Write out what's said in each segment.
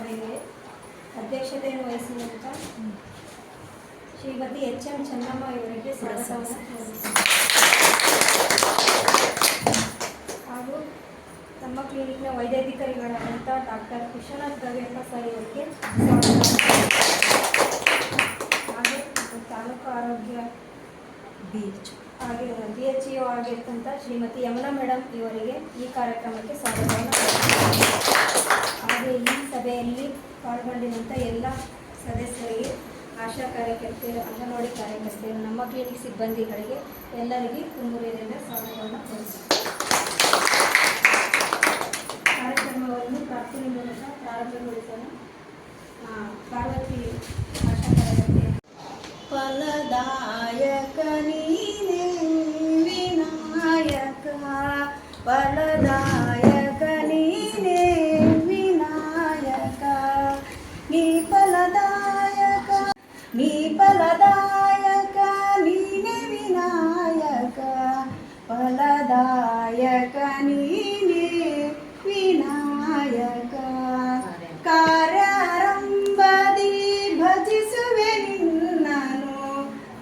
ಅವರಿಗೆ ಅಧ್ಯಕ್ಷತೆಯನ್ನು ವಹಿಸಿದಂಥ ಶ್ರೀಮತಿ ಎಚ್.ಎಂ. ಚೆನ್ನಮ್ಮ ಇವರಿಗೆ ಸ್ವಾಗತವನ್ನು ಹಾಗೂ ನಮ್ಮ ಕ್ಲಿನಿಕ್ನ ವೈದ್ಯಾಧಿಕಾರಿಗಳಾದಂಥ ಡಾಕ್ಟರ್ ವಿಶ್ವನಾಥ್ ಗವಿಯಪ್ಪ ಸರ್ ಇವರಿಗೆ ಹಾಗೆ ತಾಲೂಕು ಆರೋಗ್ಯ ಹಾಗೆ DHO ಆಗಿರ್ತಂಥ ಶ್ರೀಮತಿ ಯಮುನಾ ಮೇಡಮ್ ಇವರಿಗೆ ಈ ಕಾರ್ಯಕ್ರಮಕ್ಕೆ ಸ್ವಾಗತವನ್ನು ಹಾಗೆ ಈ ಸಭೆಯಲ್ಲಿ ಪಾಲ್ಗೊಂಡಿರುವಂಥ ಎಲ್ಲ ಸದಸ್ಯರಿಗೆ, ಆಶಾ ಕಾರ್ಯಕರ್ತೆಯರು, ಅಂಗನವಾಡಿ ಕಾರ್ಯಕರ್ತೆಯರು, ನಮ್ಮ ಕ್ಲಿನಿಕ್ ಸಿಬ್ಬಂದಿಗಳಿಗೆ ಎಲ್ಲರಿಗೂ ತುಂಬುವುದರಿಂದ ಸ್ವಾಗತವನ್ನು ಕೋರುತ್ತೇವೆ. ಕಾರ್ಯಕ್ರಮವನ್ನು ಪ್ರಾರ್ಥನೆ ಮೂಲಕ ಪ್ರಾರಂಭಗೊಳಿಸೋಣ. ಪಾರ್ವತಿ ಆಶಾ ಕಾರ್ಯಕರ್ತೆ. ಫಲದಾಯಕ ನೀನೇ ವಿನಾಯಕ, ಫಲದಾಯಕ ನೀನೇ ವಿನಾಯಕ, ನೀ ಫಲದಾಯಕ, ನೀ ಫಲದಾಯಕ ನೀನೇ ವಿನಾಯಕ, ಫಲದಾಯಕ ನೀನೇ ವಿನಾಯಕ. ಕಾರ್ಯಾರಂಭದಿ ಭಜಿಸುವೆ ನಿನ್ನನು,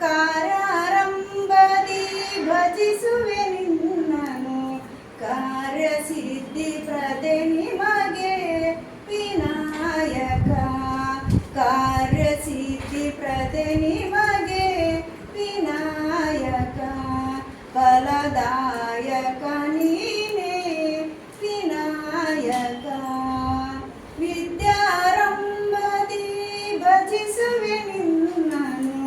ಕಾರ್ಯಾರಂಭದಿ ಭಜಿಸುವೆ ನಿನ್ನನು, ಕಾರ್ಯಸಿದ್ಧಿ ಪ್ರದೆ ನಿಮಗೆ ವಿನಾಯಕ, ಕಾರ್ಯಸಿದ್ಧಿ ಪ್ರದೆ ನಿಮಗೆ ವಿನಾಯಕ, ಫಲದಾಯಕ ನೀನೇ ವಿನಾಯಕ. ವಿದ್ಯಾರಂಭದಿ ಭಜಿಸುವೆ ನಿನ್ನನು,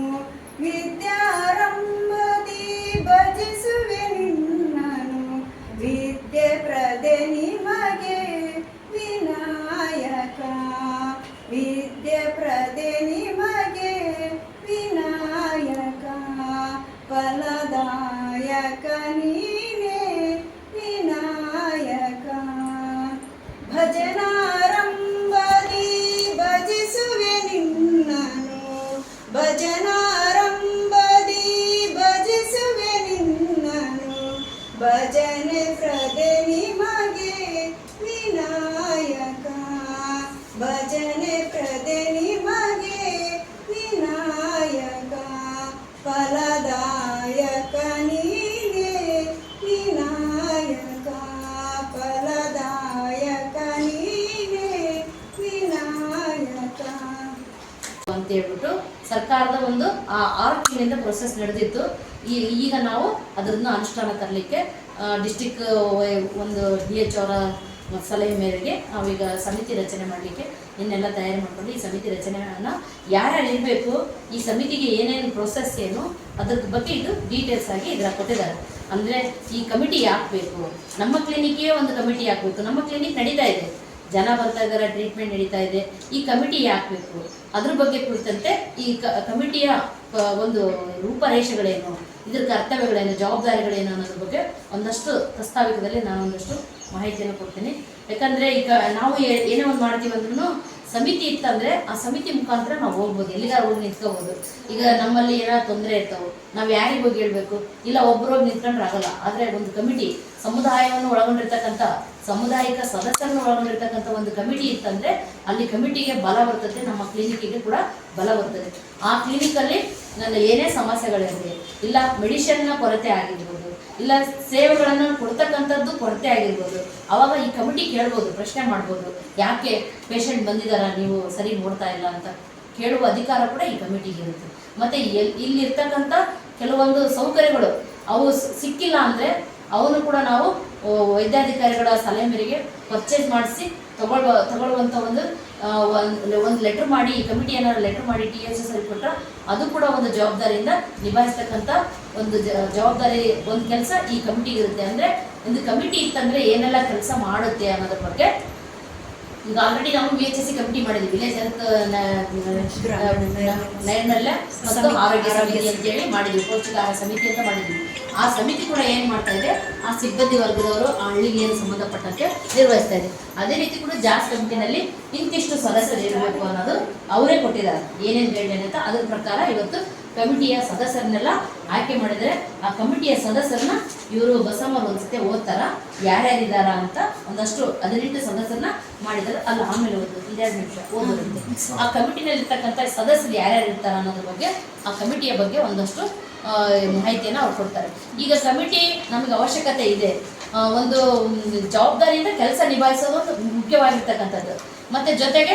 ವಿದ್ಯಾರಂಭದಿ ಭಜಿಸುವೆ ನಿನ್ನನು, ವಿದ್ಯೆ ಪ್ರದೆ ನಿಮಗೆ ವಿನಾಯಕ, ವಿದ್ಯೆ ಪ್ರದೆ ನಿಮಗೆ ವಿನಾಯಕ, ಫಲದಾಯಕ ನೀನೇ ವಿನಾಯಕ. ಭಜನಾರಂಭದಿ ಭಜಿಸುವೆ ನಿನ್ನನು, ಭಜನಾರಂಭದಿ ಭಜಿಸುವೆ ನಿನ್ನನು, ಭಜನೆ ಪ್ರದೆ ನಿಮಗೆ ವಿನಾಯಕ, ಭಜನೆ ಪ್ರದೆ ನಿಮಗೆ ವಿನಾಯಕ, ಫಲದಾಯಕ ನೀನೇ ವಿನಾಯಕ, ಫಲದಾಯಕ ನೀನೇ ವಿನಾಯಕ ಅಂತ ಹೇಳ್ಬಿಟ್ಟು ಸರ್ಕಾರದ ಒಂದು 6 ತಿಂಗಳಿಂದ ಪ್ರೊಸೆಸ್ ನಡೆದಿತ್ತು. ಈಗ ನಾವು ಅದನ್ನು ಅನುಷ್ಠಾನ ತರಲಿಕ್ಕೆ ಡಿಸ್ಟಿಕ್ ಒಂದು DH ಅವರ ಸಲಹೆ ಮೇರೆಗೆ ನಾವೀಗ ಸಮಿತಿ ರಚನೆ ಮಾಡಲಿಕ್ಕೆ ಇನ್ನೆಲ್ಲ ತಯಾರಿ ಮಾಡಿಕೊಂಡು ಈ ಸಮಿತಿ ರಚನೆಯನ್ನು ಯಾರ್ಯಾರು ಇರಬೇಕು, ಈ ಸಮಿತಿಗೆ ಏನೇನು ಪ್ರೊಸೆಸ್ ಏನು ಅದ್ರ ಬಗ್ಗೆ ಇದು ಡೀಟೇಲ್ಸ್ ಆಗಿ ಇದರ ಕೊಟ್ಟಿದ್ದಾರೆ. ಅಂದರೆ ಈ ಕಮಿಟಿ ಯಾಕೆ ಬೇಕು, ನಮ್ಮ ಕ್ಲಿನಿಕ್ಗೆ ಒಂದು ಕಮಿಟಿ ಯಾಕೆ ಬೇಕು, ನಮ್ಮ ಕ್ಲಿನಿಕ್ ನಡೀತಾ ಇದೆ, ಜನ ಬರ್ತಾ ಇದ್ದಾರೆ, ಟ್ರೀಟ್ಮೆಂಟ್ ನಡೀತಾ ಇದೆ, ಈ ಕಮಿಟಿ ಯಾಕೆ ಬೇಕು ಅದ್ರ ಬಗ್ಗೆ ಕುರಿತಂತೆ ಈ ಕಮಿಟಿಯ ಒಂದು ರೂಪರೇಷೆಗಳೇನು, ಇದ್ರ ಕರ್ತವ್ಯಗಳೇನು, ಜವಾಬ್ದಾರಿಗಳೇನು ಅನ್ನೋದ್ರ ಬಗ್ಗೆ ಒಂದಷ್ಟು ಪ್ರಸ್ತಾವಿಕದಲ್ಲಿ ನಾನು ಒಂದಷ್ಟು ಮಾಹಿತಿಯನ್ನು ಕೊಡ್ತೀನಿ. ಯಾಕಂದರೆ ಈಗ ನಾವು ಏನೇ ಒಂದು ಮಾಡ್ತೀವಿ ಅಂದ್ರೂ ಸಮಿತಿ ಇತ್ತಂದರೆ ಆ ಸಮಿತಿ ಮುಖಾಂತರ ನಾವು ಹೋಗ್ಬೋದು, ಎಲ್ಲಿಗಾರು ಹೋಗಿ ನಿಂತ್ಕೋಬೋದು. ಈಗ ನಮ್ಮಲ್ಲಿ ಏನಾದ್ರು ತೊಂದರೆ ಇರ್ತಾವೆ, ನಾವು ಯಾರಿಗೆ ಹೋಗಿ ಹೇಳ್ಬೇಕು, ಇಲ್ಲ ಒಬ್ಬರೋಗಿ ನಿಂತ್ಕೊಂಡ್ರೆ ಆಗಲ್ಲ. ಆದರೆ ಒಂದು ಕಮಿಟಿ ಸಮುದಾಯವನ್ನು ಒಳಗೊಂಡಿರ್ತಕ್ಕಂಥ, ಸಾಮುದಾಯಿಕ ಸದಸ್ಯರನ್ನು ಒಳಗೊಂಡಿರ್ತಕ್ಕಂಥ ಒಂದು ಕಮಿಟಿ ಇತ್ತಂದರೆ ಅಲ್ಲಿ ಕಮಿಟಿಗೆ ಬಲ ಬರ್ತದೆ, ನಮ್ಮ ಕ್ಲಿನಿಕ್ಕಿಗೆ ಕೂಡ ಬಲ ಬರ್ತದೆ. ಆ ಕ್ಲಿನಿಕಲ್ಲಿ ನನ್ನ ಏನೇ ಸಮಸ್ಯೆಗಳಿರಲಿ, ಇಲ್ಲ ಮೆಡಿಷನ್ನ ಕೊರತೆ ಆಗಿರ್ಬೋದು, ಇಲ್ಲ ಸೇವೆಗಳನ್ನು ಕೊಡ್ತಕ್ಕಂಥದ್ದು ಕೊರತೆ ಆಗಿರ್ಬೋದು, ಆವಾಗ ಈ ಕಮಿಟಿ ಕೇಳ್ಬೋದು, ಪ್ರಶ್ನೆ ಮಾಡ್ಬೋದು, ಯಾಕೆ ಪೇಷಂಟ್ ಬಂದಿದ್ದಾರ ನೀವು ಸರಿ ನೋಡ್ತಾ ಇಲ್ಲ ಅಂತ ಕೇಳುವ ಅಧಿಕಾರ ಕೂಡ ಈ ಕಮಿಟಿಗೆ ಇರುತ್ತೆ. ಮತ್ತು ಇಲ್ಲಿರ್ತಕ್ಕಂಥ ಕೆಲವೊಂದು ಸೌಕರ್ಯಗಳು ಅವು ಸಿಕ್ಕಿಲ್ಲ ಅಂದರೆ ಅವನು ಕೂಡ ನಾವು ವೈದ್ಯಾಧಿಕಾರಿಗಳ ಸಲಹೆ ಮೇರೆಗೆ ಪರ್ಚೇಸ್ ಮಾಡಿಸಿ ತಗೊಳ್ಳುವಂಥ ಒಂದು ಲೆಟ್ರ್ ಮಾಡಿ, ಈ ಕಮಿಟಿ ಏನಾದ್ರು ಲೆಟ್ರ್ ಮಾಡಿ THS ಕೊಟ್ಟರೆ ಅದು ಕೂಡ ಒಂದು ಜವಾಬ್ದಾರಿಯಿಂದ ನಿಭಾಯಿಸ್ತಕ್ಕಂಥ ಒಂದು ಜವಾಬ್ದಾರಿ, ಒಂದು ಕೆಲಸ ಈ ಕಮಿಟಿಗೆ ಇರುತ್ತೆ. ಅಂದರೆ ಒಂದು ಕಮಿಟಿ ಇತ್ತಂದರೆ ಏನೆಲ್ಲ ಕೆಲಸ ಮಾಡುತ್ತೆ ಅನ್ನೋದ್ರ ಬಗ್ಗೆ ಈಗ ಆಲ್ರೆಡಿ ನಾವು VHSC ಕಮಿಟಿ ಮಾಡಿದ್ವಿ, ವಿಲೇಜ್ ಹೆಲ್ತ್ ನೈರ್ಮಲ್ಯ ಮತ್ತು ಆರೋಗ್ಯ ಸಮಿತಿ ಅಂತೇಳಿ ಮಾಡಿದ್ವಿ, ಪೌಷ್ಟಿಕ ಆಹಾರ ಸಮಿತಿ ಅಂತ ಮಾಡಿದ್ವಿ. ಆ ಸಮಿತಿ ಕೂಡ ಏನು ಮಾಡ್ತಾ ಇದೆ, ಆ ಸಿಬ್ಬಂದಿ ವರ್ಗದವರು ಆ ಹಳ್ಳಿಗೆ ಏನು ಸಂಬಂಧಪಟ್ಟಂತೆ ನಿರ್ವಹಿಸ್ತಾ ಇದೆ. ಅದೇ ರೀತಿ ಕೂಡ ಜಾಸ್ ಕಮಿಟಿನಲ್ಲಿ ಇಂತಿಷ್ಟು ಸದಸ್ಯರು ಇರಬೇಕು ಅನ್ನೋದು ಅವರೇ ಕೊಟ್ಟಿದ್ದಾರೆ, ಏನೇನು ಗೈಡ್ಲೈನ್ ಅಂತ ಅದ್ರ ಪ್ರಕಾರ ಇವತ್ತು ಕಮಿಟಿಯ ಸದಸ್ಯರನ್ನೆಲ್ಲ ಆಯ್ಕೆ ಮಾಡಿದರೆ ಆ ಕಮಿಟಿಯ ಸದಸ್ಯರನ್ನ ಇವರು ಬಸಮ್ಮರು ಒಂದ್ಸತಿ ಓದ್ತಾರ ಯಾರ್ಯಾರಿದಾರ ಅಂತ ಒಂದಷ್ಟು 18 ಸದಸ್ಯರನ್ನ ಮಾಡಿದ್ದಾರೆ. ಅಲ್ಲ ಆಮೇಲೆ ಓದೋದು 2 ನಿಮಿಷ ಓದೋದಂತೆ. ಆ ಕಮಿಟಿನಲ್ಲಿ ಇರ್ತಕ್ಕಂಥ ಸದಸ್ಯರು ಯಾರ್ಯಾರು ಇರ್ತಾರ ಅನ್ನೋದ್ರ ಬಗ್ಗೆ ಆ ಕಮಿಟಿಯ ಬಗ್ಗೆ ಒಂದಷ್ಟು ಮಾಹಿತಿಯನ್ನು ಅವ್ರು ಕೊಡ್ತಾರೆ. ಈಗ ಕಮಿಟಿ ನಮಗೆ ಅವಶ್ಯಕತೆ ಇದೆ, ಒಂದು ಜವಾಬ್ದಾರಿಯಿಂದ ಕೆಲಸ ನಿಭಾಯಿಸೋದು ಒಂದು ಮುಖ್ಯವಾಗಿರ್ತಕ್ಕಂಥದ್ದು. ಮತ್ತು ಜೊತೆಗೆ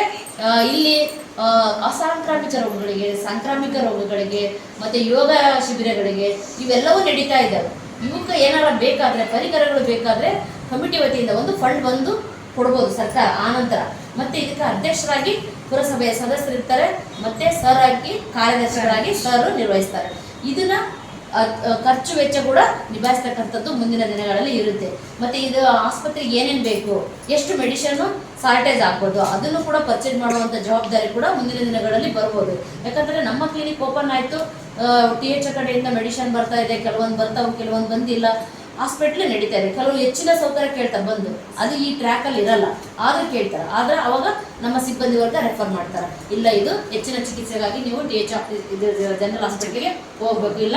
ಇಲ್ಲಿ ಅಸಾಂಕ್ರಾಮಿಕ ರೋಗಗಳಿಗೆ, ಸಾಂಕ್ರಾಮಿಕ ರೋಗಗಳಿಗೆ ಮತ್ತು ಯೋಗ ಶಿಬಿರಗಳಿಗೆ ಇವೆಲ್ಲವೂ ನಡೀತಾ ಇದ್ದಾವೆ. ಇವಕ್ಕೆ ಏನಾರ ಬೇಕಾದರೆ ಪರಿಕರಗಳು ಬೇಕಾದರೆ ಕಮಿಟಿ ವತಿಯಿಂದ ಒಂದು ಫಂಡ್ ಬಂದು ಕೊಡ್ಬೋದು ಸರ್ಕಾರ. ಆನಂತರ ಮತ್ತು ಇದಕ್ಕೆ ಅಧ್ಯಕ್ಷರಾಗಿ ಪುರಸಭೆಯ ಸದಸ್ಯರು ಇರ್ತಾರೆ, ಮತ್ತು ಸರ್ ಆಗಿ ಕಾರ್ಯದರ್ಶಿಗಳಾಗಿ ಸರ್ ನಿರ್ವಹಿಸ್ತಾರೆ. ಇದನ್ನ ಖರ್ಚು ವೆಚ್ಚ ಕೂಡ ನಿಭಾಯಿಸ್ತಕ್ಕಂಥದ್ದು ಮುಂದಿನ ದಿನಗಳಲ್ಲಿ ಇರುತ್ತೆ. ಮತ್ತು ಇದು ಆಸ್ಪತ್ರೆಗೆ ಏನೇನು ಬೇಕು, ಎಷ್ಟು ಮೆಡಿಷನ್ನು ಶಾರ್ಟೇಜ್ ಆಗ್ಬೋದು, ಅದನ್ನು ಕೂಡ ಪರ್ಚೇಸ್ ಮಾಡುವಂಥ ಜವಾಬ್ದಾರಿ ಕೂಡ ಮುಂದಿನ ದಿನಗಳಲ್ಲಿ ಬರ್ಬೋದು. ಯಾಕಂದರೆ ನಮ್ಮ ಕ್ಲಿನಿಕ್ ಓಪನ್ ಆಯಿತು, TH ಕಡೆಯಿಂದ ಮೆಡಿಷನ್ ಬರ್ತಾ ಇದೆ, ಕೆಲವೊಂದು ಬರ್ತಾವೆ, ಕೆಲವೊಂದು ಬಂದಿಲ್ಲ. ಹಾಸ್ಪಿಟ್ಲೇ ನಡೀತಾ ಇದೆ. ಕೆಲವು ಹೆಚ್ಚಿನ ಸೌಕರ್ಯ ಕೇಳ್ತಾರೆ ಬಂದು, ಅದು ಈ ಟ್ರ್ಯಾಕಲ್ಲಿ ಇರಲ್ಲ, ಆದರೂ ಕೇಳ್ತಾರೆ. ಆದರೆ ಅವಾಗ ನಮ್ಮ ಸಿಬ್ಬಂದಿ ವರ್ಗ ರೆಫರ್ ಮಾಡ್ತಾರೆ, ಇಲ್ಲ ಇದು ಹೆಚ್ಚಿನ ಚಿಕಿತ್ಸೆಗಾಗಿ ನೀವು TH ಇದು ಜನರಲ್ ಹಾಸ್ಪಿಟಲ್ಗೆ ಹೋಗ್ಬೇಕು, ಇಲ್ಲ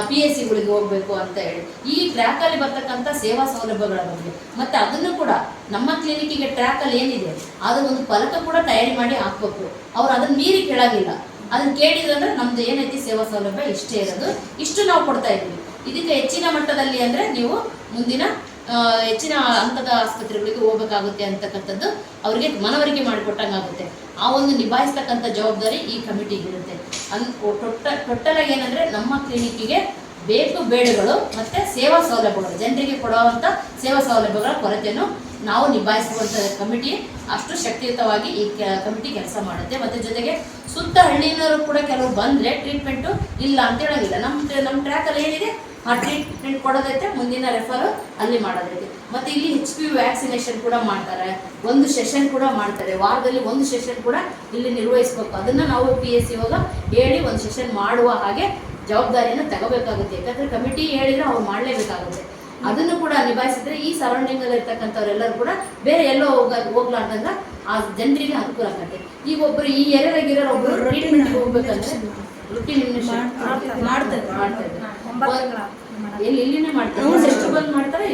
PSCಗಳಿಗೆ ಹೋಗಬೇಕು ಅಂತ ಹೇಳಿ ಈ ಟ್ರ್ಯಾಕಲ್ಲಿ ಬರ್ತಕ್ಕಂಥ ಸೇವಾ ಸೌಲಭ್ಯಗಳ ಬಗ್ಗೆ. ಮತ್ತು ಅದನ್ನು ಕೂಡ ನಮ್ಮ ಕ್ಲಿನಿಕ್ಕಿಗೆ ಟ್ರ್ಯಾಕಲ್ಲಿ ಏನಿದೆ ಅದು ಒಂದು ಫಲಕ ಕೂಡ ತಯಾರಿ ಮಾಡಿ ಹಾಕ್ಬೇಕು. ಅವ್ರು ಅದನ್ನು ಮೀರಿ ಕೇಳಾಗಿಲ್ಲ, ಅದನ್ನು ಕೇಳಿದ್ರಂದ್ರೆ ನಮ್ದು ಏನೈತಿ ಸೇವಾ ಸೌಲಭ್ಯ ಇಷ್ಟೇ ಇರೋದು, ಇಷ್ಟು ನಾವು ಕೊಡ್ತಾ ಇದ್ದೀವಿ. ಇದಕ್ಕೆ ಹೆಚ್ಚಿನ ಮಟ್ಟದಲ್ಲಿ ಅಂದರೆ ನೀವು ಮುಂದಿನ ಹೆಚ್ಚಿನ ಹಂತದ ಆಸ್ಪತ್ರೆಗಳಿಗೆ ಹೋಗಬೇಕಾಗುತ್ತೆ ಅಂತಕ್ಕಂಥದ್ದು ಅವರಿಗೆ ಮನವರಿಕೆ ಮಾಡಿಕೊಟ್ಟಂಗಾಗುತ್ತೆ. ಆ ಒಂದು ನಿಭಾಯಿಸ್ತಕ್ಕಂಥ ಜವಾಬ್ದಾರಿ ಈ ಕಮಿಟಿಗಿರುತ್ತೆ. ಟೋಟಲಾಗಿ ಏನಂದರೆ ನಮ್ಮ ಕ್ಲಿನಿಕ್ಕಿಗೆ ಬೇಕು ಬೇಡಗಳು ಮತ್ತು ಸೇವಾ ಸೌಲಭ್ಯಗಳು, ಜನರಿಗೆ ಕೊಡುವಂಥ ಸೇವಾ ಸೌಲಭ್ಯಗಳ ಕೊರತೆಯನ್ನು ನಾವು ನಿಭಾಯಿಸುವಂಥ ಕಮಿಟಿ ಅಷ್ಟು ಶಕ್ತಿಯುತವಾಗಿ ಈ ಕಮಿಟಿ ಕೆಲಸ ಮಾಡುತ್ತೆ. ಮತ್ತು ಜೊತೆಗೆ ಸುತ್ತ ಹಳ್ಳಿನವರು ಕೂಡ ಕೆಲವರು ಬಂದರೆ ಟ್ರೀಟ್ಮೆಂಟು ಇಲ್ಲ ಅಂತ ಹೇಳೋಂಗಿಲ್ಲ. ನಮ್ಮ ಟ್ರ್ಯಾಕಲ್ಲಿ ಏನಿದೆ ಆ ಟ್ರೀಟ್ಮೆಂಟ್ ಕೊಡೋದೈತೆ, ಮುಂದಿನ ರೆಫರ್ ಅಲ್ಲಿ ಮಾಡೋದೈತೆ. ಮತ್ತು ಇಲ್ಲಿ HPV ವ್ಯಾಕ್ಸಿನೇಷನ್ ಕೂಡ ಮಾಡ್ತಾರೆ, ಒಂದು ಸೆಷನ್ ಕೂಡ ಮಾಡ್ತಾರೆ, ವಾರದಲ್ಲಿ ಒಂದು ಸೆಷನ್ ಕೂಡ ಇಲ್ಲಿ ನಿರ್ವಹಿಸ್ಬೇಕು. ಅದನ್ನು ನಾವು PSC ಹೋಗ ಹೇಳಿ ಒಂದು ಸೆಷನ್ ಮಾಡುವ ಹಾಗೆ ಜವಾಬ್ದಾರಿಯನ್ನು ತಗೋಬೇಕಾಗುತ್ತೆ. ಯಾಕಂದರೆ ಕಮಿಟಿ ಹೇಳಿದರೆ ಅವ್ರು ಮಾಡಲೇಬೇಕಾಗುತ್ತೆ. ಅದನ್ನು ಕೂಡ ನಿಭಾಯಿಸಿದ್ರೆ ಈ ಸರೌಂಡಿಂಗಲ್ಲಿ ಇರ್ತಕ್ಕಂಥವ್ರೆಲ್ಲರೂ ಕೂಡ ಬೇರೆ ಎಲ್ಲೋ ಹೋಗ್ಲಾರ್ದಂಗ ಆ ಜನರಿಗೆ ಅನುಕೂಲ ಆಗುತ್ತೆ. ಈಗ ಒಬ್ಬರು ಈ ಏರಿಯಾದಾಗಿರೋ ಒಬ್ಬರು ಟ್ರೀಟ್ಮೆಂಟ್ಗೆ ಹೋಗ್ಬೇಕಂದ್ರೆ ರುಟೀನ್ ಮಾಡ್ತಾರೆ ಇಲ್ಲಿನೇ ಮಾಡ್ತಾರೆ, ಎಷ್ಟು ಬಂದು ಮಾಡ್ತಾರೆ,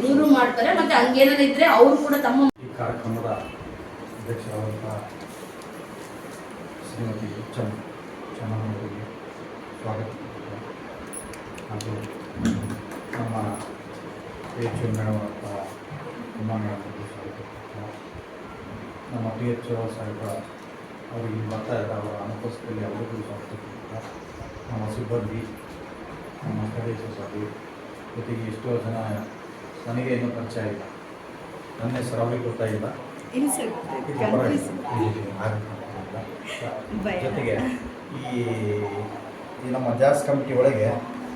ಇವರು ಮಾಡ್ತಾರೆ. ಮತ್ತೆ ಹಂಗೇನಿದ್ರೆ ಅವರು ಕೂಡ ತಮ್ಮ ಈ ಕಾರ್ಯಕ್ರಮದ ಅಧ್ಯಕ್ಷರಾದಂಥ ಶ್ರೀಮತಿ ಚನ್ನಮ್ಮನವರಿಗೆ ಸ್ವಾಗತ ಹಾಗೂ ನಮ್ಮ PH ಮೇಡಮ್ ಕುಮಾರಣ್ಣವರಿಗೆ ಸ್ವಾಗತ. ನಮ್ಮ PHO ಸಾಹೇಬ ಅವರಿಗೆ ಬರ್ತಾ ಇದ್ದಾರೆ, ಅವರ ಅನುಪಸ್ಥಿತಿಯಲ್ಲಿ ಅವರಿಗೂ ಸ್ವಾಗತ. ನಮ್ಮ ಸಿಬ್ಬಂದಿ, ನಮ್ಮ ಸ್ಥಳೀಯ ಸಭೆ ಜೊತೆಗೆ ಎಷ್ಟೋ ಜನ ನನಗೆ ಇನ್ನೂ ಪರಿಚಯ ಇಲ್ಲ, ನನ್ನ ಹೆಸರು ಅವ್ರಿಗೆ ಗೊತ್ತಾಗಿಲ್ಲ. ಜೊತೆಗೆ ಈ ನಮ್ಮ ಜಾಸ್ ಕಮಿಟಿ ಒಳಗೆ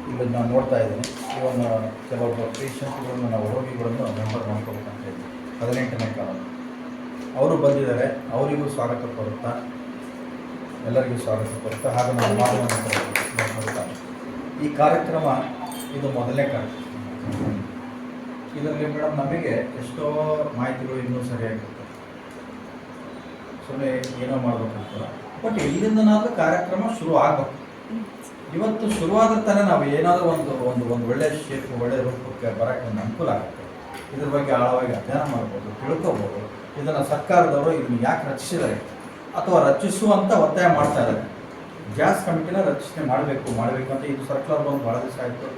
ಈಗ ನಾನು ನೋಡ್ತಾ ಇದ್ದೀನಿ, ಇವನ್ನ ಕೆಲವೊಬ್ಬ ಪೇಷಂಟ್ಗಳನ್ನು ನಾವು ರೋಗಿಗಳನ್ನು ಮೆಂಬರ್ ಮಾಡ್ಕೋಬೇಕಂತ ಇದ್ದೀವಿ. 18ನೇ ಕಾಲ ಅವರು ಬಂದಿದ್ದಾರೆ, ಅವರಿಗೂ ಸ್ವಾಗತ ಕೊಡುತ್ತಾ ಎಲ್ಲರಿಗೂ ಸ್ವಾಗತ ಕೊಡುತ್ತಾ ಹಾಗೂ ನಾವು ಮಾಡುವಂಥ ಈ ಕಾರ್ಯಕ್ರಮ ಇದು ಮೊದಲನೇ ಕಾರ್ಯಕ್ರಮ. ಇದರಲ್ಲಿ ಮೇಡಮ್ ನಮಗೆ ಎಷ್ಟೋ ಮಾಹಿತಿಗಳು ಇನ್ನೂ ಸರಿಯಾಗಿರುತ್ತೆ, ಸುಮ್ಮನೆ ಏನೋ ಮಾಡ್ಬೇಕಂತ. ಬಟ್ ಇಲ್ಲಿಂದನಾದರೂ ಕಾರ್ಯಕ್ರಮ ಶುರು ಆಗಬೇಕು. ಇವತ್ತು ಶುರುವಾದ ತಾನೇ ನಾವು ಏನಾದರೂ ಒಂದು ಒಳ್ಳೆಯ ಶೇಪ್, ಒಳ್ಳೆಯ ರೂಪಕ್ಕೆ ಬರೋಕ್ಕೆ ಒಂದು ಅನುಕೂಲ ಆಗುತ್ತೆ. ಇದ್ರ ಬಗ್ಗೆ ಆಳವಾಗಿ ಅಧ್ಯಯನ ಮಾಡ್ಬೋದು, ತಿಳ್ಕೊಬೋದು. ಇದನ್ನು ಸರ್ಕಾರದವರು ಇದನ್ನು ಯಾಕೆ ರಚಿಸಿದ್ದಾರೆ ಅಥವಾ ರಚಿಸುವಂಥ ಒತ್ತಾಯ ಮಾಡ್ತಾ ಇದ್ದಾರೆ. ಜಾಸ್ ಕಮಿಟಿನ ರಚನೆ ಮಾಡಬೇಕು ಅಂತ ಇದು ಸರ್ಕಾರ ಬಂದು ಭಾಳ ದಿವಸ ಆಯಿತು.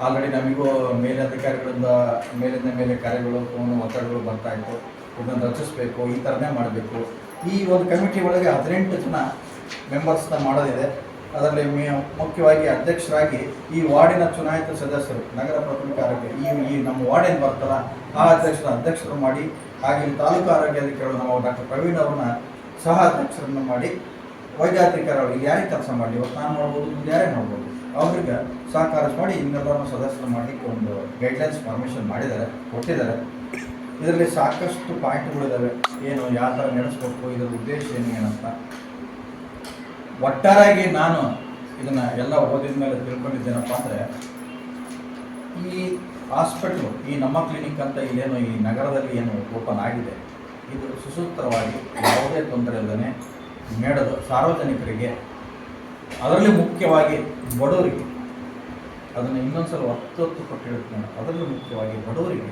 ಆಲ್ರೆಡಿ ನಮಗೂ ಮೇಲಧಿಕಾರಿಗಳಿಂದ ಮೇಲಿಂದ ಮೇಲೆ ಕಾರ್ಯಗಳು, ಒತ್ತಡಗಳು ಬರ್ತಾಯಿತ್ತು. ಇದನ್ನು ರಚಿಸಬೇಕು, ಈ ಥರನೇ ಮಾಡಬೇಕು. ಈ ಒಂದು ಕಮಿಟಿ ಒಳಗೆ 18 ಜನ ಮೆಂಬರ್ಸ್ನ ಮಾಡೋದಿದೆ. ಅದರಲ್ಲಿ ಮುಖ್ಯವಾಗಿ ಅಧ್ಯಕ್ಷರಾಗಿ ಈ ವಾರ್ಡಿನ ಚುನಾಯಿತ ಸದಸ್ಯರು, ನಗರ ಪ್ರಾಥಮಿಕ ಆರೋಗ್ಯ ಈ ನಮ್ಮ ವಾರ್ಡೇನು ಬರ್ತಾರ ಆ ಅಧ್ಯಕ್ಷರು ಮಾಡಿ, ಹಾಗೆ ತಾಲೂಕು ಆರೋಗ್ಯಾಧಿಕಾರಿಗಳು ನಾವು ಡಾಕ್ಟರ್ ಪ್ರವೀಣ್ ಅವ್ರನ್ನ ಸಹ ಅಧ್ಯಕ್ಷರನ್ನು ಮಾಡಿ, ವೈದ್ಯಾಧಿಕಾರಿಗಳು ಇಲ್ಲಿ ಯಾರಿಗೆ ಕೆಲಸ ಮಾಡಲಿ, ಇವತ್ತು ನಾನು ಮಾಡ್ಬೋದು, ಮುಂದೆ ಯಾರೇ ಮಾಡ್ಬೋದು, ಅವ್ರಿಗೆ ಸಹಕಾರ ಮಾಡಿ ಇನ್ನೆಲ್ಲರನ್ನು ಸದಸ್ಯರು ಮಾಡಲಿಕ್ಕೆ ಒಂದು ಗೈಡ್ಲೈನ್ಸ್ ಫಾರ್ಮೇಷನ್ ಕೊಟ್ಟಿದ್ದಾರೆ. ಇದರಲ್ಲಿ ಸಾಕಷ್ಟು ಪಾಯಿಂಟ್ಗಳಿದ್ದಾವೆ, ಏನು ಯಾವ ಥರ ನಡೆಸ್ಬೇಕು, ಇದರ ಉದ್ದೇಶ ಏನಂತ ಒಟ್ಟಾರೆಯಾಗಿ ನಾನು ಇದನ್ನು ಎಲ್ಲ ಓದಿದ ಮೇಲೆ ತಿಳ್ಕೊಂಡಿದ್ದೇನಪ್ಪ ಅಂದರೆ, ಈ ಹಾಸ್ಪಿಟ್ಲು, ಈ ನಮ್ಮ ಕ್ಲಿನಿಕ್ ಅಂತ ಇಲ್ಲೇನು ಈ ನಗರದಲ್ಲಿ ಏನು ಓಪನ್ ಆಗಿದೆ, ಇದು ಸುಸೂತ್ರವಾಗಿ ಯಾವುದೇ ತೊಂದರೆ ಇಲ್ಲದೇ ನೀಡೋದು ಸಾರ್ವಜನಿಕರಿಗೆ, ಅದರಲ್ಲಿ ಮುಖ್ಯವಾಗಿ ಬಡವರಿಗೆ, ಅದನ್ನು ಇನ್ನೊಂದ್ಸಲ ಒತ್ತು ಕೊಟ್ಟು ಹೇಳ್ತೇನೆ, ಅದರಲ್ಲೂ ಮುಖ್ಯವಾಗಿ ಬಡವರಿಗೆ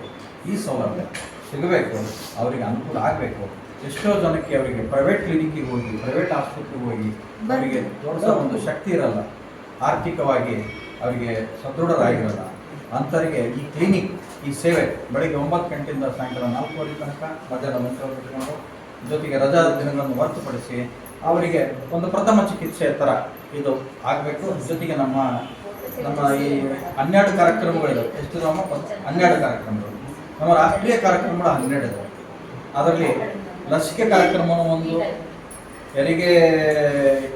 ಈ ಸೌಲಭ್ಯ ಸಿಗಬೇಕು, ಅವರಿಗೆ ಅನುಕೂಲ ಆಗಬೇಕು. ಎಷ್ಟೋ ಜನಕ್ಕೆ ಅವರಿಗೆ ಪ್ರೈವೇಟ್ ಕ್ಲಿನಿಕ್ಕಿಗೆ ಹೋಗಿ, ಪ್ರೈವೇಟ್ ಆಸ್ಪತ್ರೆಗೆ ಹೋಗಿ ಅವರಿಗೆ ತೋರಿಸೋ ಒಂದು ಶಕ್ತಿ ಇರಲ್ಲ, ಆರ್ಥಿಕವಾಗಿ ಅವರಿಗೆ ಸದೃಢರಾಗಿರಲ್ಲ. ಅಂಥವರಿಗೆ ಈ ಕ್ಲಿನಿಕ್, ಈ ಸೇವೆ ಬೆಳಗ್ಗೆ 9 ಗಂಟೆಯಿಂದ ಸಾಯಂಕಾಲ 4:30 ತನಕ, ಮಧ್ಯಾಹ್ನ 1 ಗಂಟೆ ಜೊತೆಗೆ ರಜಾ ದಿನಗಳನ್ನು ಹೊರತುಪಡಿಸಿ ಅವರಿಗೆ ಒಂದು ಪ್ರಥಮ ಚಿಕಿತ್ಸೆ ಥರ ಇದು ಆಗಬೇಕು. ಜೊತೆಗೆ ನಮ್ಮ ಈ 12 ಕಾರ್ಯಕ್ರಮಗಳಿವೆ. ಎಷ್ಟು ನಮ್ಮ 12 ಕಾರ್ಯಕ್ರಮಗಳು, ನಮ್ಮ ರಾಷ್ಟ್ರೀಯ ಕಾರ್ಯಕ್ರಮಗಳು 12 ಇದಾವೆ. ಅದರಲ್ಲಿ ಲಸಿಕೆ ಕಾರ್ಯಕ್ರಮವನ್ನು ಒಂದು, ಹೆರಿಗೆ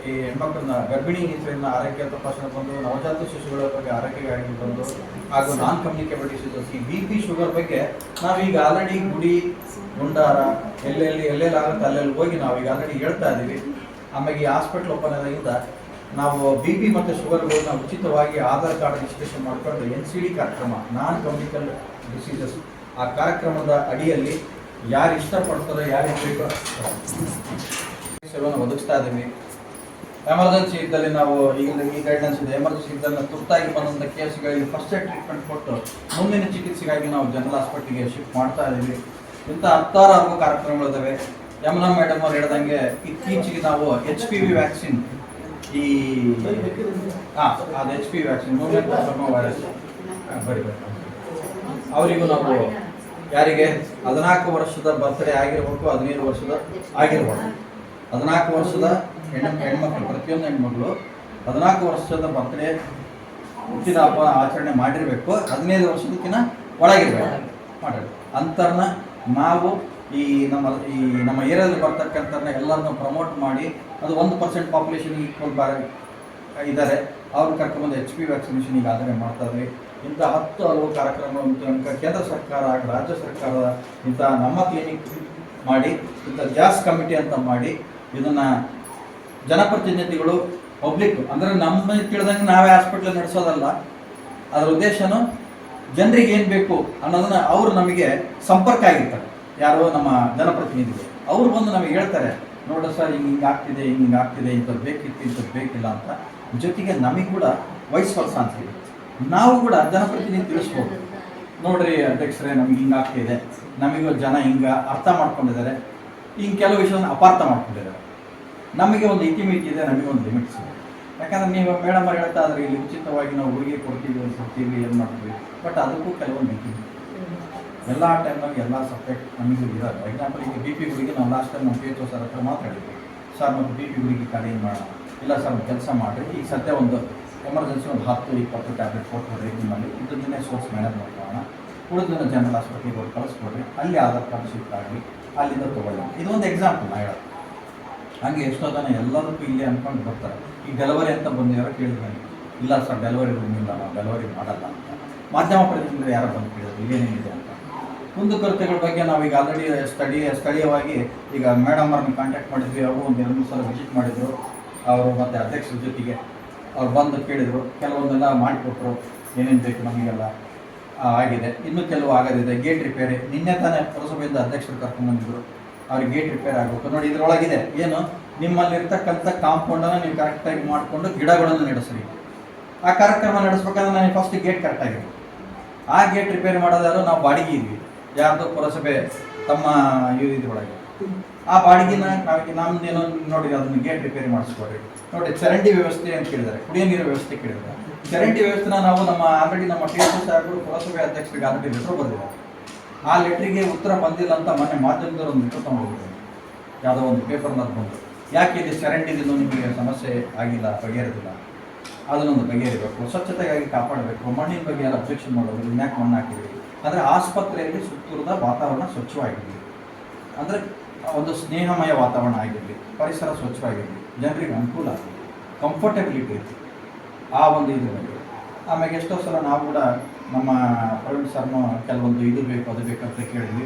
ಈ ಹೆಣ್ಮಕ್ಳನ್ನ ಗರ್ಭಿಣಿ ಹೆಸರಿನ ಆರೋಗ್ಯ ತಪಾಸಣೆ ಬಂದು, ನವಜಾತ ಶಿಶುಗಳ ಬಗ್ಗೆ ಆರೋಗ್ಯವಾಗಿ ಬಂದು, ಹಾಗೂ ನಾನ್ ಕಮ್ಯುನಿಕೇಬಲ್ ಡಿಸೀಸಸ್, ಈ BP ಶುಗರ್ ಬಗ್ಗೆ ನಾವೀಗ ಆಲ್ರೆಡಿ ಗುಡಿ ಗುಂಡಾರ ಎಲ್ಲೆಲ್ಲಿ ಆಗುತ್ತೆ ಅಲ್ಲೆಲ್ಲಿ ಹೋಗಿ ನಾವೀಗ ಆಲ್ರೆಡಿ ಹೇಳ್ತಾ ಇದ್ದೀವಿ. ಆಮೇಲೆ ಈ ಹಾಸ್ಪಿಟ್ಲ್ ಓಪನ್ ಆದಾಗಿಂದ ನಾವು BP ಮತ್ತು ಶುಗರ್ಗಳನ್ನ ಉಚಿತವಾಗಿ ಆಧಾರ್ ಕಾರ್ಡ್ ರಿಜಿಸ್ಟ್ರೇಷನ್ ಮಾಡಿಕೊಂಡು NCD ಕಾರ್ಯಕ್ರಮ, ನಾನ್ ಕಮ್ಯುನಿಕೇಬಲ್ ಡಿಸೀಸಸ್, ಆ ಕಾರ್ಯಕ್ರಮದ ಅಡಿಯಲ್ಲಿ ಯಾರು ಇಷ್ಟಪಡ್ತಾರೋ, ಯಾರಿಗೆ ಬೇಕೋ ಸೇವೆಯನ್ನು ಒದಗಿಸ್ತಾ ಇದ್ದೀವಿ. ಎಮರ್ಜೆನ್ಸಿ ಇದ್ದಲ್ಲಿ ನಾವು ಈ ಗೈಡ್ಲೈನ್ಸ್ ಇದೆ, ಎಮರ್ಜೆನ್ಸಿ ಇದ್ದಲ್ಲಿ ತುರ್ತಾಗಿ ಬಂದಂಥ ಕೇಸ್ಗಳಿಗೆ ಫಸ್ಟ್ ಏಡ್ ಟ್ರೀಟ್ಮೆಂಟ್ ಕೊಟ್ಟು ಮುಂದಿನ ಚಿಕಿತ್ಸೆಗಾಗಿ ನಾವು ಜನರಲ್ ಹಾಸ್ಪಿಟ್ಲಿಗೆ ಶಿಫ್ಟ್ ಮಾಡ್ತಾ ಇದ್ದೀವಿ. ಇಂಥ 10 ಕಾರ್ಯಕ್ರಮಗಳಿದ್ದಾವೆ. ಯಮುನಾ ಮೇಡಮ್ ಅವ್ರು ಹೇಳ್ದಂಗೆ ಇತ್ತೀಚೆಗೆ ನಾವು HPV ವ್ಯಾಕ್ಸಿನ್, ಈ ಅದು HPV ವ್ಯಾಕ್ಸಿನ್, ಮೂವ್ಮೆಂಟ್ ವೈರಸ್ ಅವರಿಗೂ ನಾವು ಯಾರಿಗೆ 14 ವರ್ಷದ ಬರ್ತ್ಡೇ ಆಗಿರ್ಬೇಕು, 15 ವರ್ಷದ ಆಗಿರ್ಬೋದು, 14 ವರ್ಷದ ಹೆಣ್ಮಕ್ಳು, ಪ್ರತಿಯೊಂದು ಹೆಣ್ಮಕ್ಳು 14 ವರ್ಷದ ಬರ್ತ್ಡೇ ಹುಟ್ಟಿದ ಹಬ್ಬ ಆಚರಣೆ ಮಾಡಿರಬೇಕು, 15 ವರ್ಷದಕ್ಕಿಂತ ಒಳಗಿರ್ಬೇಕು ಮಾಡಿರ್ಬೇಕು. ಅಂಥವ್ರನ್ನ ನಾವು ಈ ನಮ್ಮ ಏರಿಯಾದಲ್ಲಿ ಬರ್ತಕ್ಕಂಥವ್ರನ್ನ ಎಲ್ಲರನ್ನೂ ಪ್ರಮೋಟ್ ಮಾಡಿ, ಅದು 1% ಪಾಪ್ಯುಲೇಷನ್ ಈಕ್ವಲ್ ಇದ್ದಾರೆ, ಅವ್ರು ಕರ್ಕೊಂಡ್ಬಂದು HPV ವ್ಯಾಕ್ಸಿನೇಷನ್ ಈಗ ಆಚರಣೆ ಮಾಡ್ತಾ ಇದ್ವಿ. ಇಂಥ 10 ಹಲವು ಕಾರ್ಯಕ್ರಮಗಳು ಕೇಂದ್ರ ಸರ್ಕಾರ, ರಾಜ್ಯ ಸರ್ಕಾರದ ಇಂಥ ನಮ್ಮ ಕ್ಲಿನಿಕ್ ಮಾಡಿ, ಇಂಥ ಜಾಸ್ ಕಮಿಟಿ ಅಂತ ಮಾಡಿ, ಇದನ್ನು ಜನಪ್ರತಿನಿಧಿಗಳು, ಪಬ್ಲಿಕ್ ಅಂದರೆ ನಮ್ಮ ತಿಳಿದಂಗೆ ನಾವೇ ಹಾಸ್ಪಿಟ್ಲ್ ನಡೆಸೋದಲ್ಲ, ಅದರ ಉದ್ದೇಶನೂ ಜನರಿಗೆ ಏನು ಬೇಕು ಅನ್ನೋದನ್ನ ಅವರು ನಮಗೆ ಸಂಪರ್ಕ ಆಗಿರ್ತಾರೆ. ಯಾರೋ ನಮ್ಮ ಜನಪ್ರತಿನಿಧಿಗಳು ಅವ್ರು ಬಂದು ನಮಗೆ ಹೇಳ್ತಾರೆ, ನೋಡು ಸರ್ ಹಿಂಗೆ ಆಗ್ತಿದೆ, ಹಿಂಗೆ ಆಗ್ತಿದೆ, ಇಂಥದ್ದು ಬೇಕಿತ್ತು, ಇಂಥದ್ದು ಬೇಕಿಲ್ಲ ಅಂತ. ಜೊತೆಗೆ ನಮಗೆ ಕೂಡ ವೈಸ್ ವರ್ಸ ಅಂತೀವಿ, ನಾವು ಕೂಡ ಜನಪ್ರತಿನಿಧಿ ತಿಳಿಸ್ಬೋದು, ನೋಡ್ರಿ ಅಧ್ಯಕ್ಷರೇ ನಮ್ಗೆ ಹಿಂಗೆ ಆಗ್ತಿದೆ, ನಮಗೂ ಜನ ಹಿಂಗೆ ಅರ್ಥ ಮಾಡ್ಕೊಂಡಿದ್ದಾರೆ, ಹಿಂಗೆ ಕೆಲವು ವಿಷಯನ ಅಪಾರ್ಥ ಮಾಡ್ಕೊಂಡಿದ್ದಾರೆ, ನಮಗೆ ಒಂದು ಇತಿಮಿತಿ ಇದೆ, ನಮಗೆ ಒಂದು ಲಿಮಿಟ್ಸ್ ಇದೆ. ಯಾಕಂದರೆ ನೀವು ಮೇಡಮ್ ಅವ್ರು ಹೇಳ್ತಾ ಇದ್ರೆ ಇಲ್ಲಿ ಉಚಿತವಾಗಿ ನಾವು ಹುಡುಗಿ ಕೊಡ್ತೀವಿ ಏನು ಮಾಡ್ತೀವಿ, ಬಟ್ ಅದಕ್ಕೂ ಕೆಲವೊಂದು ಇತಿಮಿತಿ. ಎಲ್ಲ ಟೈಮ್ನಾಗ ಎಲ್ಲ ಸಪ್ರೇಟ್ ನಮಗೂ ಇರೋದು. ಎಕ್ಸಾಂಪಲ್ ಈಗ BP ಗುರಿಗೆ ನಾವು ಲಾಸ್ಟ್ ಟೈಮ್ ನಮ್ಮ PHO ಸರ್ ಹತ್ರ ಮಾತಾಡಿದ್ವಿ, ಸರ್ ಮತ್ತು BP ಗುರಿಗೆ ಖಾಲಿ ಏನು ಮಾಡೋಣ, ಇಲ್ಲ ಸರ್ ಕೆಲಸ ಮಾಡಿರಿ, ಈಗ ಸದ್ಯ ಒಂದು ಎಮರ್ಜೆನ್ಸಿ ಒಂದು 10-20 ಟ್ಯಾಬ್ಲೆಟ್ ಕೊಟ್ಕೊಡ್ರಿ, ನಿಮ್ಮಲ್ಲಿ ಇದನ್ನೇ ಸೋರ್ಸ್ ಮ್ಯಾನೇಜ್ ಮಾಡ್ಕೊಳ್ಳೋಣ, ಉಳಿದಿನ ಜನರಲ್ ಹಾಸ್ಪಿಟ್ಲಿಗೆ ಹೋಗಿ ಕಳಿಸ್ಕೊಡ್ರಿ, ಅಲ್ಲಿ ಆಧಾರ್ ಕಾರ್ಡ್ ಶಿಫ್ಟ್ ಆಗಲಿ, ಅಲ್ಲಿಂದ ತೊಗೊಳ್ಳಿ. ಇದೊಂದು ಎಕ್ಸಾಂಪಲ್ ನಾ ಹೇಳೋದು. ಹಂಗೆ ಎಷ್ಟೋ ಜನ ಎಲ್ಲದಕ್ಕೂ ಇಲ್ಲಿ ಅಂದ್ಕೊಂಡು ಬರ್ತಾರೆ. ಈಗ ಡೆಲಿವರಿ ಅಂತ ಬಂದಿರೋ ಕೇಳಿದ್ರೆ, ಇಲ್ಲ ಸರ್ ಡೆಲಿವರಿ ರೂಮಿಲ್ಲ, ನಾವು ಡೆಲಿವರಿ ಮಾಡಲ್ಲ ಅಂತ. ಮಾಧ್ಯಮ ಪ್ರತಿನಿಧಿಗಳು ಯಾರೋ ಬಂದು ಕೇಳಿದ್ರು ಇಲ್ಲೇನೇನಿದೆ ಅಂತ. ಕುಂದುಕೊರತೆಗಳ ಬಗ್ಗೆ ನಾವೀಗ ಆಲ್ರೆಡಿ ಸ್ಥಳೀಯವಾಗಿ ಈಗ ಮೇಡಮ್ ಅವ್ರನ್ನ ಕಾಂಟ್ಯಾಕ್ಟ್ ಮಾಡಿದ್ವಿ, ಅವರು ಒಂದು 2-3 ಸಲ ವಿಸಿಟ್ ಮಾಡಿದರು, ಅವರು ಮತ್ತು ಅಧ್ಯಕ್ಷರ ಜೊತೆಗೆ ಅವ್ರು ಬಂದು ಕೇಳಿದರು, ಕೆಲವೊಂದೆಲ್ಲ ಮಾಡಿಕೊಟ್ರು, ಏನೇನು ಬೇಕು ನಮಗೆಲ್ಲ ಆಗಿದೆ, ಇನ್ನೂ ಕೆಲವು ಆಗೋದಿದೆ. ಗೇಟ್ ರಿಪೇರಿ ನಿನ್ನೆ ತಾನೇ ಪುರಸಭೆಯಿಂದ ಅಧ್ಯಕ್ಷರು ಕರ್ಕೊಂಡ್ಬಂದಿದ್ರು, ಅವ್ರಿಗೆ ಗೇಟ್ ರಿಪೇರ್ ಆಗಬೇಕು. ನೋಡಿ ಇದರೊಳಗಿದೆ ಏನು, ನಿಮ್ಮಲ್ಲಿರ್ತಕ್ಕಂಥ ಕಾಂಪೌಂಡನ್ನು ನೀವು ಕರೆಕ್ಟಾಗಿ ಮಾಡಿಕೊಂಡು ಗಿಡಗಳನ್ನು ನಡೆಸ್ರಿ. ಆ ಕಾರ್ಯಕ್ರಮ ನಡೆಸ್ಬೇಕಾದ್ರೆ ನನಗೆ ಫಸ್ಟ್ ಗೇಟ್ ಕರೆಕ್ಟಾಗಿತ್ತು. ಆ ಗೇಟ್ ರಿಪೇರಿ ಮಾಡೋದಾದ್ರು ನಾವು ಬಾಡಿಗೆ ಇದ್ವಿ, ಯಾರ್ದು ಪುರಸಭೆ ತಮ್ಮ ಇದ್ರೊಳಗೆ, ಆ ಬಾಡಿಗೆನ ನಾವೀಗ ನಮ್ದೇನೋ ನೋಡಿ ಅದನ್ನು ಗೇಟ್ ರಿಪೇರಿ ಮಾಡಿಸ್ಕೊಡ್ರಿ. ನೋಡಿ ಚರಂಡಿ ವ್ಯವಸ್ಥೆ ಅಂತ ಕೇಳಿದ್ದಾರೆ, ಕುಡಿಯೋ ನೀರು ವ್ಯವಸ್ಥೆ ಕೇಳಿದ್ದಾರೆ. ಚರಂಡಿ ವ್ಯವಸ್ಥೆನ ನಾವು ಆಲ್ರೆಡಿ ನಮ್ಮ PHO ಸಾಹೇಬರು ಪುರಸಭೆ ಅಧ್ಯಕ್ಷರಿಗೆ ಆಲ್ರೆಡಿ ಲೆಟ್ರ್ ಬರೆದಿದ್ದಾರೆ. ಆ ಲೆಟ್ರಿಗೆ ಉತ್ತರ ಬಂದಿಲ್ಲ ಅಂತ ಮೊನ್ನೆ ಮಾಧ್ಯಮದವರು ಒಂದು ಲೆಟ್ರ್ ತೊಗೊಂಡಿದ್ದಾರೆ, ಯಾವುದೋ ಒಂದು ಪೇಪರ್ನಲ್ಲಿ ಬಂದು, ಯಾಕೆ ಇಲ್ಲಿ ಚರಂಡಿದಿಂದ ನಿಮಗೆ ಸಮಸ್ಯೆ ಆಗಿಲ್ಲ, ಬಗೆಹರಿದಿಲ್ಲ, ಅದನ್ನೊಂದು ಬಗೆಹರಿಬೇಕು, ಸ್ವಚ್ಛತೆಗಾಗಿ ಕಾಪಾಡಬೇಕು, ಮಣ್ಣಿನ ಬಗ್ಗೆ ಯಾರು ಅಬ್ಜೆಕ್ಷನ್ ಮಾಡೋದು, ಇನ್ಯಾಕೆ ಮಣ್ಣು ಹಾಕಿದ್ವಿ ಅಂದರೆ ಆಸ್ಪತ್ರೆಯಲ್ಲಿ ಸುತ್ತೂರದ ವಾತಾವರಣ ಸ್ವಚ್ಛವಾಗಿರಲಿ, ಅಂದರೆ ಒಂದು ಸ್ನೇಹಮಯ ವಾತಾವರಣ ಆಗಿರಲಿ, ಪರಿಸರ ಸ್ವಚ್ಛವಾಗಿರಲಿ, ಜನರಿಗೆ ಅನುಕೂಲ ಆಗಲಿ, ಕಂಫರ್ಟೆಬಿಲಿಟಿ ಇರಲಿ, ಆ ಒಂದು ಇದು ಬಗ್ಗೆ. ಆಮೇಲೆ ಎಷ್ಟೋ ಸಲ ನಾವು ಕೂಡ ನಮ್ಮ ಪ್ರವೀಣ್ ಸರ್ನ ಕೆಲವೊಂದು ಇದು ಬೇಕು ಅದು ಬೇಕಂತ ಕೇಳಿದ್ವಿ.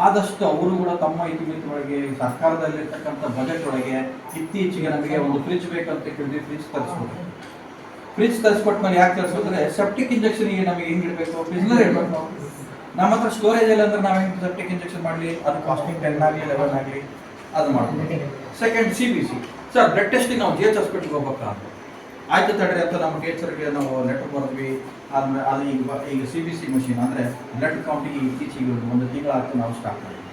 ಆದಷ್ಟು ಅವರು ಕೂಡ ತಮ್ಮ ಇತಿಮಿತಿ ಒಳಗೆ ಸರ್ಕಾರದಲ್ಲಿರ್ತಕ್ಕಂಥ ಬಜೆಟ್ ಒಳಗೆ ಇತ್ತೀಚೆಗೆ ನಮಗೆ ಒಂದು ಫ್ರಿಜ್ ಬೇಕಂತ ಕೇಳಿದ್ವಿ, ಫ್ರಿಜ್ ತರಿಸ್ಕೊಡ್ತೀವಿ. ಫ್ರಿಜ್ ತರಿಸ್ಕೊಟ್ಮೇಲೆ ಯಾಕೆ ತರಿಸೋದ್ರೆ ಸೆಪ್ಟಿಕ್ ಇಂಜೆಕ್ಷನ್ಗೆ ನಮಗೆ ಹೆಂಗೆ ಇಡಬೇಕು, ಪ್ರಿಸ್ನರ್ ಇಡಬೇಕು. ನಮ್ಮ ಹತ್ರ ಸ್ಟೋರೇಜ್ ಇಲ್ಲ ಅಂದ್ರೆ ನಾವು ಹೆಂಗೆ ಸೆಪ್ಟಿಕ್ ಇಂಜೆಕ್ಷನ್ ಮಾಡಲಿ, ಅದು ಕಾಸ್ಟಿಂಗ್ 10 ಆಗಲಿ 11 ಆಗಲಿ ಅದು ಮಾಡ್ತೀವಿ. ಸೆಕೆಂಡ್ CBC ಸರ್ ಬ್ಲಡ್ ಟೆಸ್ಟಿಗೆ ನಾವು GH ಹಾಸ್ಪಿಟ್ಲಿಗೆ ಹೋಗ್ಬೇಕಾ ಆಯ್ತು ತಡ್ರಿ ಅಂತ ನಮ್ಮ ಟೀಚರ್ಗೆ ನಾವು ಲೆಟರ್ ಬರೆದ್ವಿ. ಆದ್ಮೇಲೆ ಅದು ಈಗ CBC ಮಷೀನ್ ಅಂದರೆ ಬ್ಲಡ್ ಕೌಂಟಿಗೆ ಇತ್ತೀಚೆಗೆ ಒಂದು ತಿಂಗಳಾಗ್ತದೆ ನಾವು ಸ್ಟಾರ್ಟ್ ಮಾಡಿದ್ವಿ.